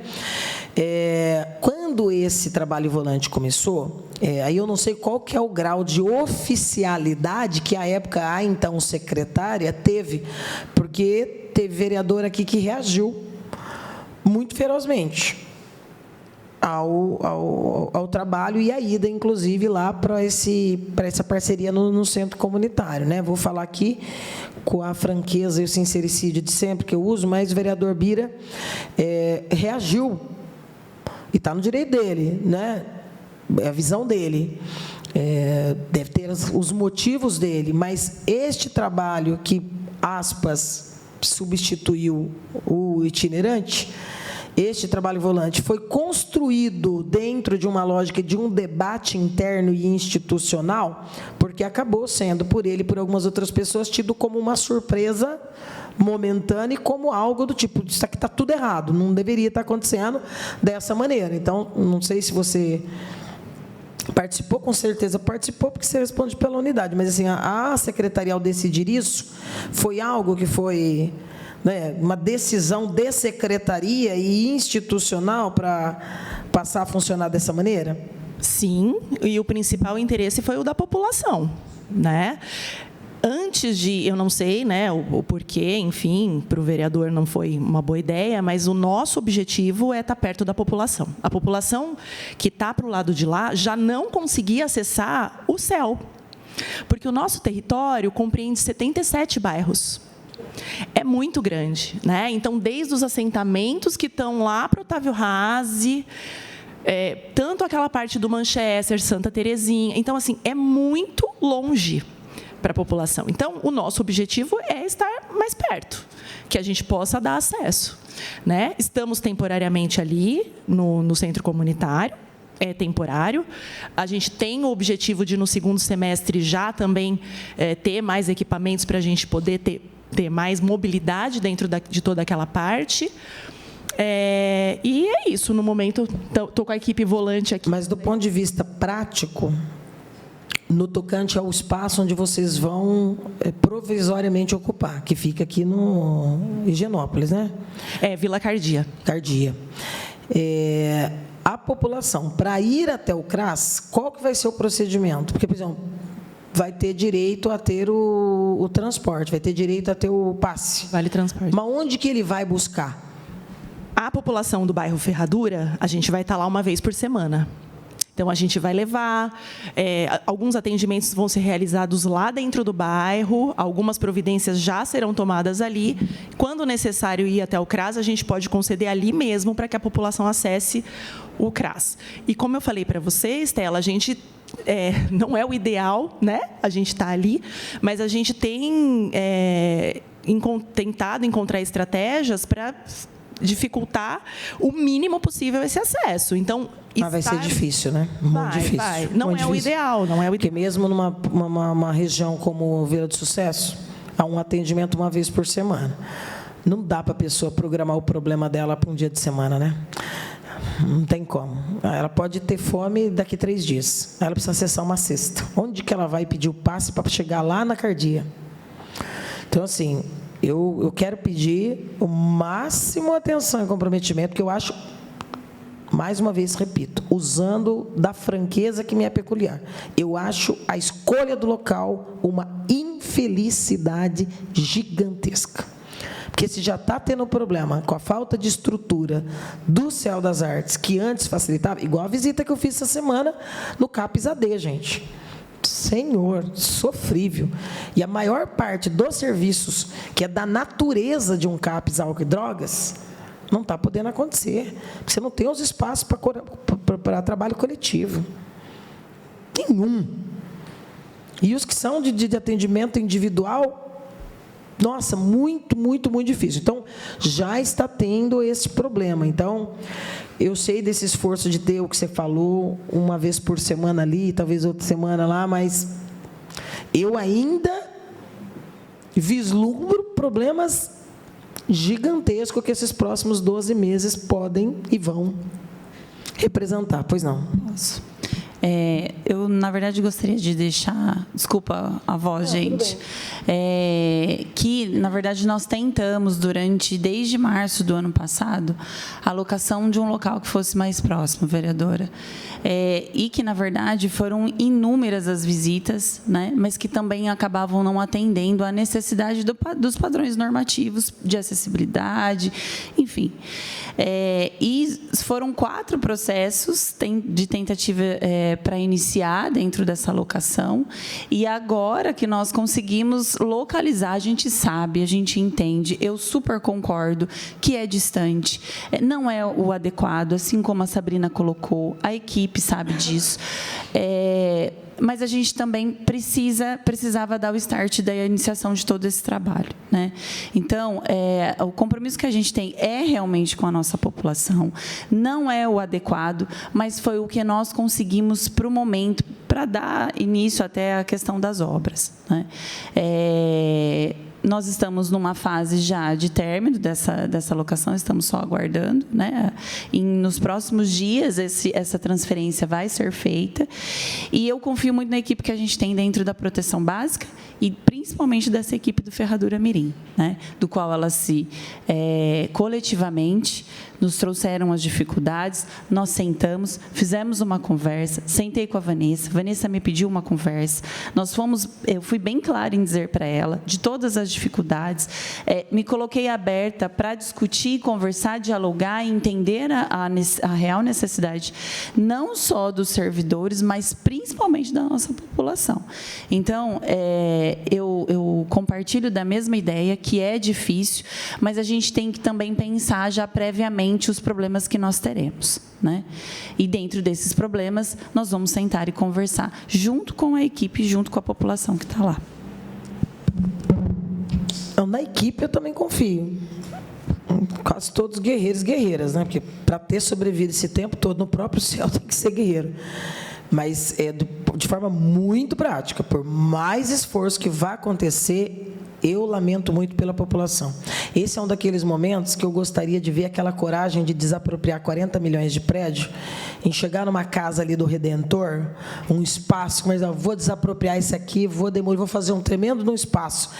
quando esse trabalho volante começou, aí eu não sei qual que é o grau de oficialidade que, à época, a então secretária teve, porque teve vereador aqui que reagiu muito ferozmente ao trabalho e à ida, inclusive, lá para essa parceria no centro comunitário, né? Vou falar aqui com a franqueza e o sincericídio de sempre que eu uso, mas o vereador Bira reagiu, e está no direito dele, né? É a visão dele. Deve ter os motivos dele, mas este trabalho que, aspas, substituiu o itinerante, este trabalho volante foi construído dentro de uma lógica de um debate interno e institucional, porque acabou sendo, por ele e por algumas outras pessoas, tido como uma surpresa momentânea e como algo do tipo, isso aqui está tudo errado, não deveria estar acontecendo dessa maneira. Então, não sei se você participou, com certeza participou, porque você responde pela unidade, mas assim, a secretaria, ao decidir isso, foi algo que foi, né, uma decisão de secretaria e institucional para passar a funcionar dessa maneira? Sim, e o principal interesse foi o da população, né? antes de, eu não sei, né, o porquê, enfim, para o vereador não foi uma boa ideia, mas o nosso objetivo é estar perto da população. A população que está para o lado de lá já não conseguia acessar o céu, porque o nosso território compreende 77 bairros. É muito grande, né? Então, desde os assentamentos que estão lá para o Otávio Razzi, tanto aquela parte do Manchester, Santa Terezinha. Então, assim, é muito longe para a população. Então, o nosso objetivo é estar mais perto, que a gente possa dar acesso, né? Estamos temporariamente ali no centro comunitário, é temporário. A gente tem o objetivo de, no segundo semestre, já também ter mais equipamentos para a gente poder ter mais mobilidade dentro de toda aquela parte. E é isso, no momento, estou com a equipe volante aqui. Mas, do ponto de vista prático, no tocante ao espaço onde vocês vão provisoriamente ocupar, que fica aqui no Higienópolis, né? Vila Cardia. Cardia. A população, para ir até o CRAS, qual que vai ser o procedimento? Porque, por exemplo, vai ter direito a ter o transporte, vai ter direito a ter o passe. Vale transporte. Mas onde que ele vai buscar? A população do bairro Ferradura, a gente vai estar lá uma vez por semana. Então, a gente vai levar, alguns atendimentos vão ser realizados lá dentro do bairro, algumas providências já serão tomadas ali. Quando necessário ir até o CRAS, a gente pode conceder ali mesmo para que a população acesse o CRAS. E como eu falei para você, Estela, a gente não é o ideal, né? A gente está ali, mas a gente tem tentado encontrar estratégias para dificultar o mínimo possível esse acesso. Então, mas vai ser difícil, né? Muito difícil. Vai. Não muito é difícil. O ideal, não é o ideal. Porque mesmo numa região como Vila do Sucesso, há um atendimento uma vez por semana. Não dá para a pessoa programar o problema dela para um dia de semana, né? Não tem como. Ela pode ter fome daqui 3 dias. Ela precisa acessar uma cesta. Onde que ela vai pedir o passe para chegar lá na Cardia? Então, assim, eu quero pedir o máximo atenção e comprometimento, porque eu acho, mais uma vez, repito, usando da franqueza que me é peculiar, eu acho a escolha do local uma infelicidade gigantesca. Porque se já está tendo problema com a falta de estrutura do Céu das Artes, que antes facilitava, igual a visita que eu fiz essa semana no CAPS AD, gente. Senhor, sofrível. E a maior parte dos serviços, que é da natureza de um CAPS álcool e drogas, não está podendo acontecer. Porque você não tem os espaços para trabalho coletivo. Nenhum. E os que são de atendimento individual, nossa, muito, muito, muito difícil. Então, já está tendo esse problema. Então, eu sei desse esforço de ter o que você falou, uma vez por semana ali, talvez outra semana lá, mas eu ainda vislumbro problemas gigantescos que esses próximos 12 meses podem e vão representar. Pois não? Posso. Eu, na verdade, gostaria de deixar... Desculpa a voz, gente. Que, na verdade, nós tentamos, desde março do ano passado, a alocação de um local que fosse mais próximo, vereadora. E que, na verdade, foram inúmeras as visitas, né, mas que também acabavam não atendendo à necessidade dos padrões normativos de acessibilidade, enfim. E foram 4 processos de tentativa para iniciar dentro dessa locação, e agora que nós conseguimos localizar, a gente sabe, a gente entende, eu super concordo que é distante, não é o adequado, assim como a Sabrina colocou, a equipe sabe disso, mas a gente também precisava dar o start da iniciação de todo esse trabalho, né? Então, o compromisso que a gente tem é realmente com a nossa população, não é o adequado, mas foi o que nós conseguimos para o momento, para dar início até à questão das obras, né? nós estamos numa fase já de término dessa locação, estamos só aguardando, né? Nos próximos dias, essa transferência vai ser feita. E eu confio muito na equipe que a gente tem dentro da proteção básica e principalmente dessa equipe do Ferradura Mirim, né? Do qual elas coletivamente nos trouxeram as dificuldades, nós sentamos, fizemos uma conversa, sentei com a Vanessa me pediu uma conversa, eu fui bem clara em dizer para ela de todas as dificuldades, me coloquei aberta para discutir, conversar, dialogar e entender a real necessidade, não só dos servidores, mas principalmente da nossa população. Então, eu compartilho da mesma ideia, que é difícil, mas a gente tem que também pensar já previamente os problemas que nós teremos, né? E dentro desses problemas, nós vamos sentar e conversar junto com a equipe, junto com a população que está lá. Na equipe eu também confio. Quase todos guerreiros e guerreiras, né? Porque para ter sobrevivido esse tempo todo no próprio céu tem que ser guerreiro. Mas de forma muito prática, por mais esforço que vai acontecer, eu lamento muito pela população. Esse é um daqueles momentos que eu gostaria de ver aquela coragem de desapropriar 40 milhões de prédio, em chegar numa casa ali do Redentor, um espaço, mas eu vou desapropriar isso aqui, vou demolir, vou fazer um tremendo no espaço.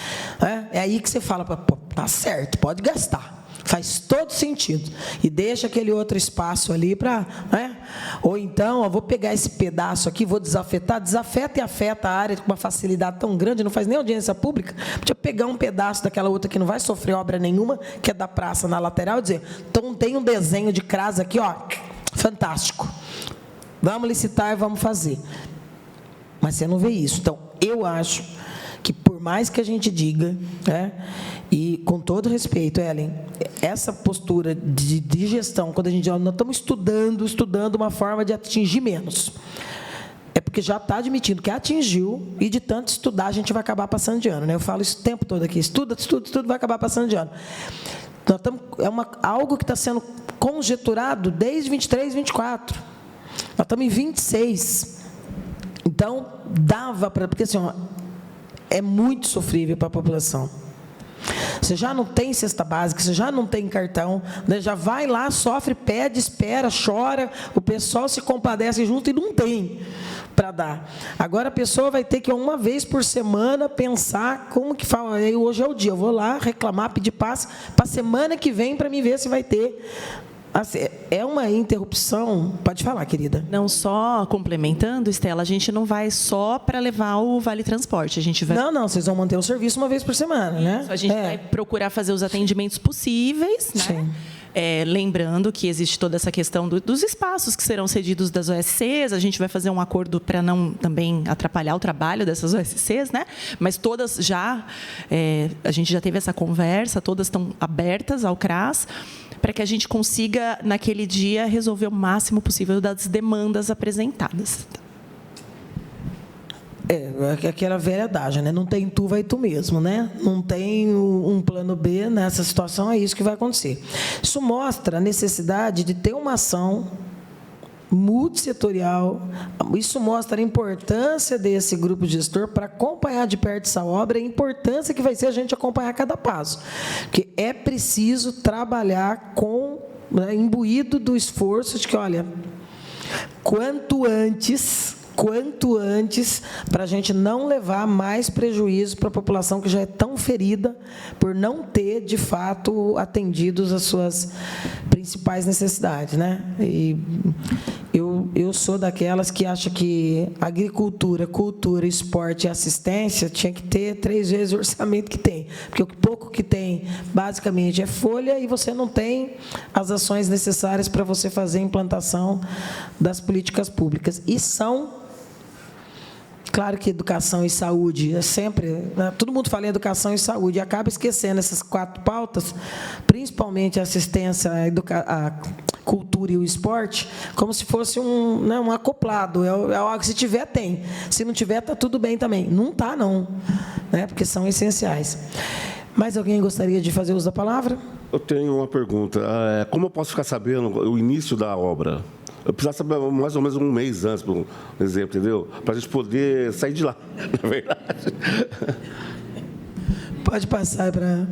É aí que você fala, pô, tá certo, pode gastar. Faz todo sentido. E deixa aquele outro espaço ali para... Né? Ou então, eu vou pegar esse pedaço aqui, vou desafetar, desafeta e afeta a área com uma facilidade tão grande, não faz nem audiência pública. Podia pegar um pedaço daquela outra que não vai sofrer obra nenhuma, que é da praça na lateral, e dizer, então tem um desenho de crasa aqui, ó, fantástico. Vamos licitar e vamos fazer. Mas você não vê isso. Então, eu acho que por mais que a gente diga, né, e com todo respeito, Ellen, essa postura de gestão, quando a gente diz, nós estamos estudando uma forma de atingir menos, é porque já está admitindo que atingiu, e de tanto estudar a gente vai acabar passando de ano, né? Eu falo isso o tempo todo aqui, estuda, vai acabar passando de ano. Nós estamos, algo que está sendo conjeturado desde 23, 24. Nós estamos em 26. Então, dava para... Porque assim, é muito sofrível para a população. Você já não tem cesta básica, você já não tem cartão, né? Já vai lá, sofre, pede, espera, chora, o pessoal se compadece junto e não tem para dar. Agora a pessoa vai ter que, uma vez por semana, pensar como que fala, hoje é o dia, eu vou lá reclamar, pedir passe para a semana que vem para mim ver se vai ter. Assim, é uma interrupção. Pode falar, querida. Não, só complementando, Estela, a gente não vai só para levar o Vale Transporte. A gente vai... Não, vocês vão manter o serviço uma vez por semana, né? Isso, a gente vai procurar fazer os atendimentos possíveis, né? Sim. Lembrando que existe toda essa questão dos espaços que serão cedidos das OSCs, a gente vai fazer um acordo para não também atrapalhar o trabalho dessas OSCs, né? Mas todas já, a gente já teve essa conversa, todas estão abertas ao CRAS, para que a gente consiga, naquele dia, resolver o máximo possível das demandas apresentadas. Aquela velha adagem, né? Não tem tu, vai tu mesmo, né? Não tem um plano B nessa situação, é isso que vai acontecer. Isso mostra a necessidade de ter uma ação multissetorial, isso mostra a importância desse grupo gestor para acompanhar de perto essa obra, a importância que vai ser a gente acompanhar cada passo, porque é preciso trabalhar com, né, imbuído do esforço de que, olha, quanto antes, para a gente não levar mais prejuízo para a população que já é tão ferida por não ter, de fato, atendidos as suas principais necessidades, né? E eu sou daquelas que acha que agricultura, cultura, esporte e assistência tinha que ter 3 vezes o orçamento que tem, porque o pouco que tem, basicamente, é folha e você não tem as ações necessárias para você fazer a implantação das políticas públicas. E são... Claro que educação e saúde é sempre... Né, todo mundo fala em educação e saúde e acaba esquecendo essas 4 pautas, principalmente a assistência, a cultura e o esporte, como se fosse um acoplado. É algo que se tiver, tem. Se não tiver, está tudo bem também. Não está, não. Né, porque são essenciais. Mais alguém gostaria de fazer uso da palavra? Eu tenho uma pergunta. Como eu posso ficar sabendo o início da obra? Eu precisava saber mais ou menos um mês antes, por exemplo, entendeu? Para a gente poder sair de lá, na verdade. Pode passar para...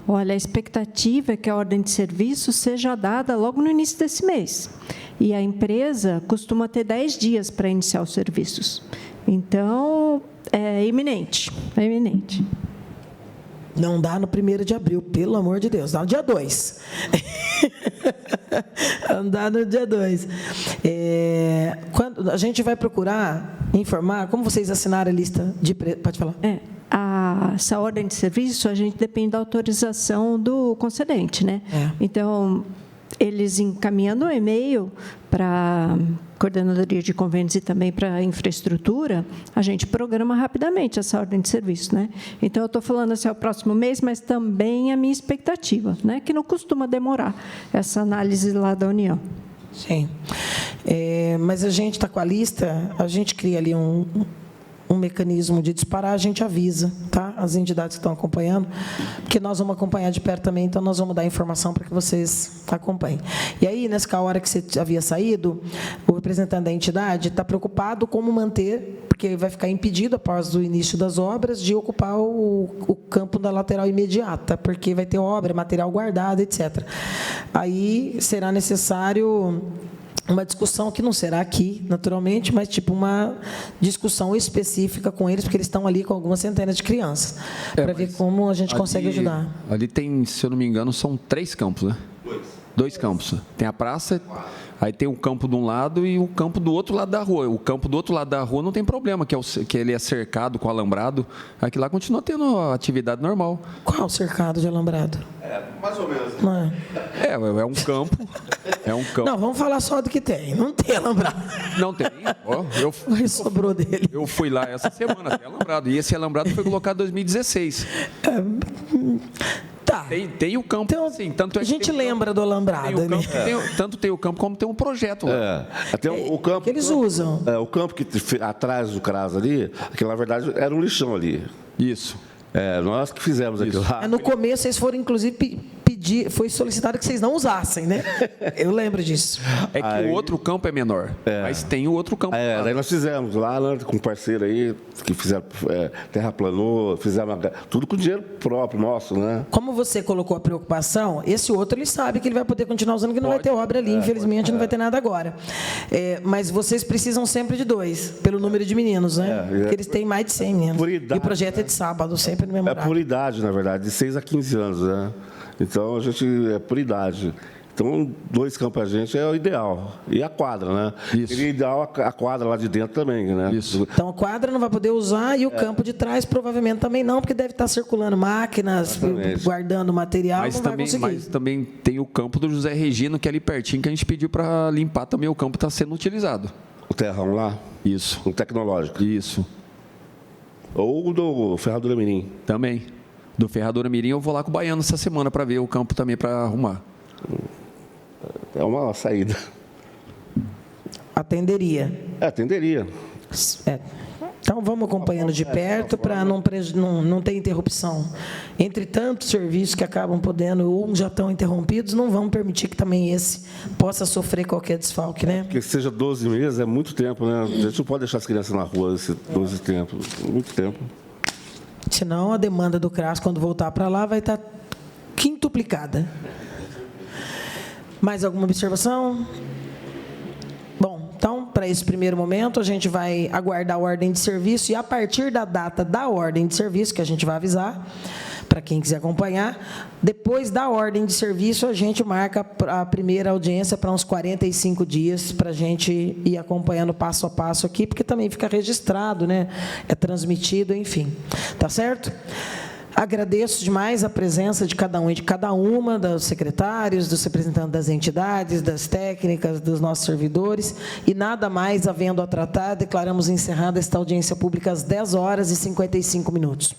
Olha, a expectativa é que a ordem de serviço seja dada logo no início desse mês. E a empresa costuma ter 10 dias para iniciar os serviços. Então, é iminente, é iminente. Não dá no 1º de abril, pelo amor de Deus. Dá no dia 2. Não dá no dia 2. Quando a gente vai procurar informar, como vocês assinaram a lista de... Pode falar. Essa ordem de serviço, a gente depende da autorização do concedente, né? Então, eles encaminhando um e-mail para a Coordenadoria de Convênios e também para a infraestrutura, a gente programa rapidamente essa ordem de serviço, né? Então, eu estou falando assim, ao próximo mês, mas também a minha expectativa, né? Que não costuma demorar essa análise lá da União. Sim. Mas a gente está com a lista, a gente cria ali um mecanismo de disparar, a gente avisa, tá? As entidades que estão acompanhando, porque nós vamos acompanhar de perto também, então nós vamos dar informação para que vocês acompanhem. E aí, nessa hora que você havia saído, o representante da entidade está preocupado como manter, porque vai ficar impedido, após o início das obras, de ocupar o campo da lateral imediata, porque vai ter obra, material guardado, etc. Aí será necessário uma discussão que não será aqui, naturalmente, mas tipo uma discussão específica com eles, porque eles estão ali com algumas centenas de crianças, para ver como a gente consegue ajudar. Ali tem, se eu não me engano, são 3 campos, né? 2 campos. Tem a praça, aí tem o campo de um lado e o campo do outro lado da rua. O campo do outro lado da rua não tem problema, que ele é cercado com alambrado. Aqui lá continua tendo atividade normal. Qual cercado de alambrado? Mais ou menos. Não é? É um campo. É um campo. Não, vamos falar só do que tem. Não tem alambrado. Não tem. Sobrou dele. Eu fui lá essa semana, tem alambrado. E esse alambrado foi colocado em 2016. Tá. Tem o campo, então, assim, tanto é a gente lembra do alambrado. Tanto tem o campo como tem um projeto lá. Até o campo que eles usam. O campo que atrás do CRAS ali, que na verdade era um lixão ali. Isso. Nós que fizemos aquilo lá. No começo, vocês foram, inclusive, foi solicitado que vocês não usassem, né? Eu lembro disso. É que o outro campo é menor, mas tem o outro campo. Daí nós fizemos lá, né, com um parceiro aí, que fizeram terraplanou, fizeram tudo com dinheiro próprio nosso, né? Como você colocou a preocupação, esse outro ele sabe que ele vai poder continuar usando, que não vai ter obra ali, infelizmente não vai ter nada agora. Mas vocês precisam sempre de 2, pelo número de meninos, né? Porque eles têm mais de 100 meninos. E o projeto é de sábado, sempre no mesmo horário. Por idade, na verdade, de 6 a 15 anos, né? Então, a gente é por idade. Então, 2 campos a gente é o ideal. E a quadra, né? Isso. Seria ideal a quadra lá de dentro também, né? Isso. Então, a quadra não vai poder usar e o campo de trás provavelmente também não, porque deve estar circulando máquinas, guardando material, mas também tem o campo do José Regino, que é ali pertinho, que a gente pediu para limpar também. O campo está sendo utilizado. O terrão lá? Isso. O tecnológico? Isso. Ou o do Ferradura Mirim? Também. Do Ferradura Mirim, eu vou lá com o Baiano essa semana para ver o campo também, para arrumar. É uma saída. Atenderia. Atenderia. Então, vamos acompanhando de perto para não ter interrupção. Entre tantos serviços que acabam podendo, ou já estão interrompidos, não vamos permitir que também esse possa sofrer qualquer desfalque, né? Porque seja 12 meses, é muito tempo, né? A gente não pode deixar as crianças na rua esse 12 tempo. Muito tempo. Senão, a demanda do CRAS, quando voltar para lá, vai estar quintuplicada. Mais alguma observação? Bom, então, para esse primeiro momento, a gente vai aguardar a ordem de serviço e, a partir da data da ordem de serviço, que a gente vai avisar, para quem quiser acompanhar, depois da ordem de serviço, a gente marca a primeira audiência para uns 45 dias, para a gente ir acompanhando passo a passo aqui, porque também fica registrado, né? É transmitido, enfim. Tá certo? Agradeço demais a presença de cada um e de cada uma, dos secretários, dos representantes das entidades, das técnicas, dos nossos servidores, e nada mais havendo a tratar, declaramos encerrada esta audiência pública às 10h55.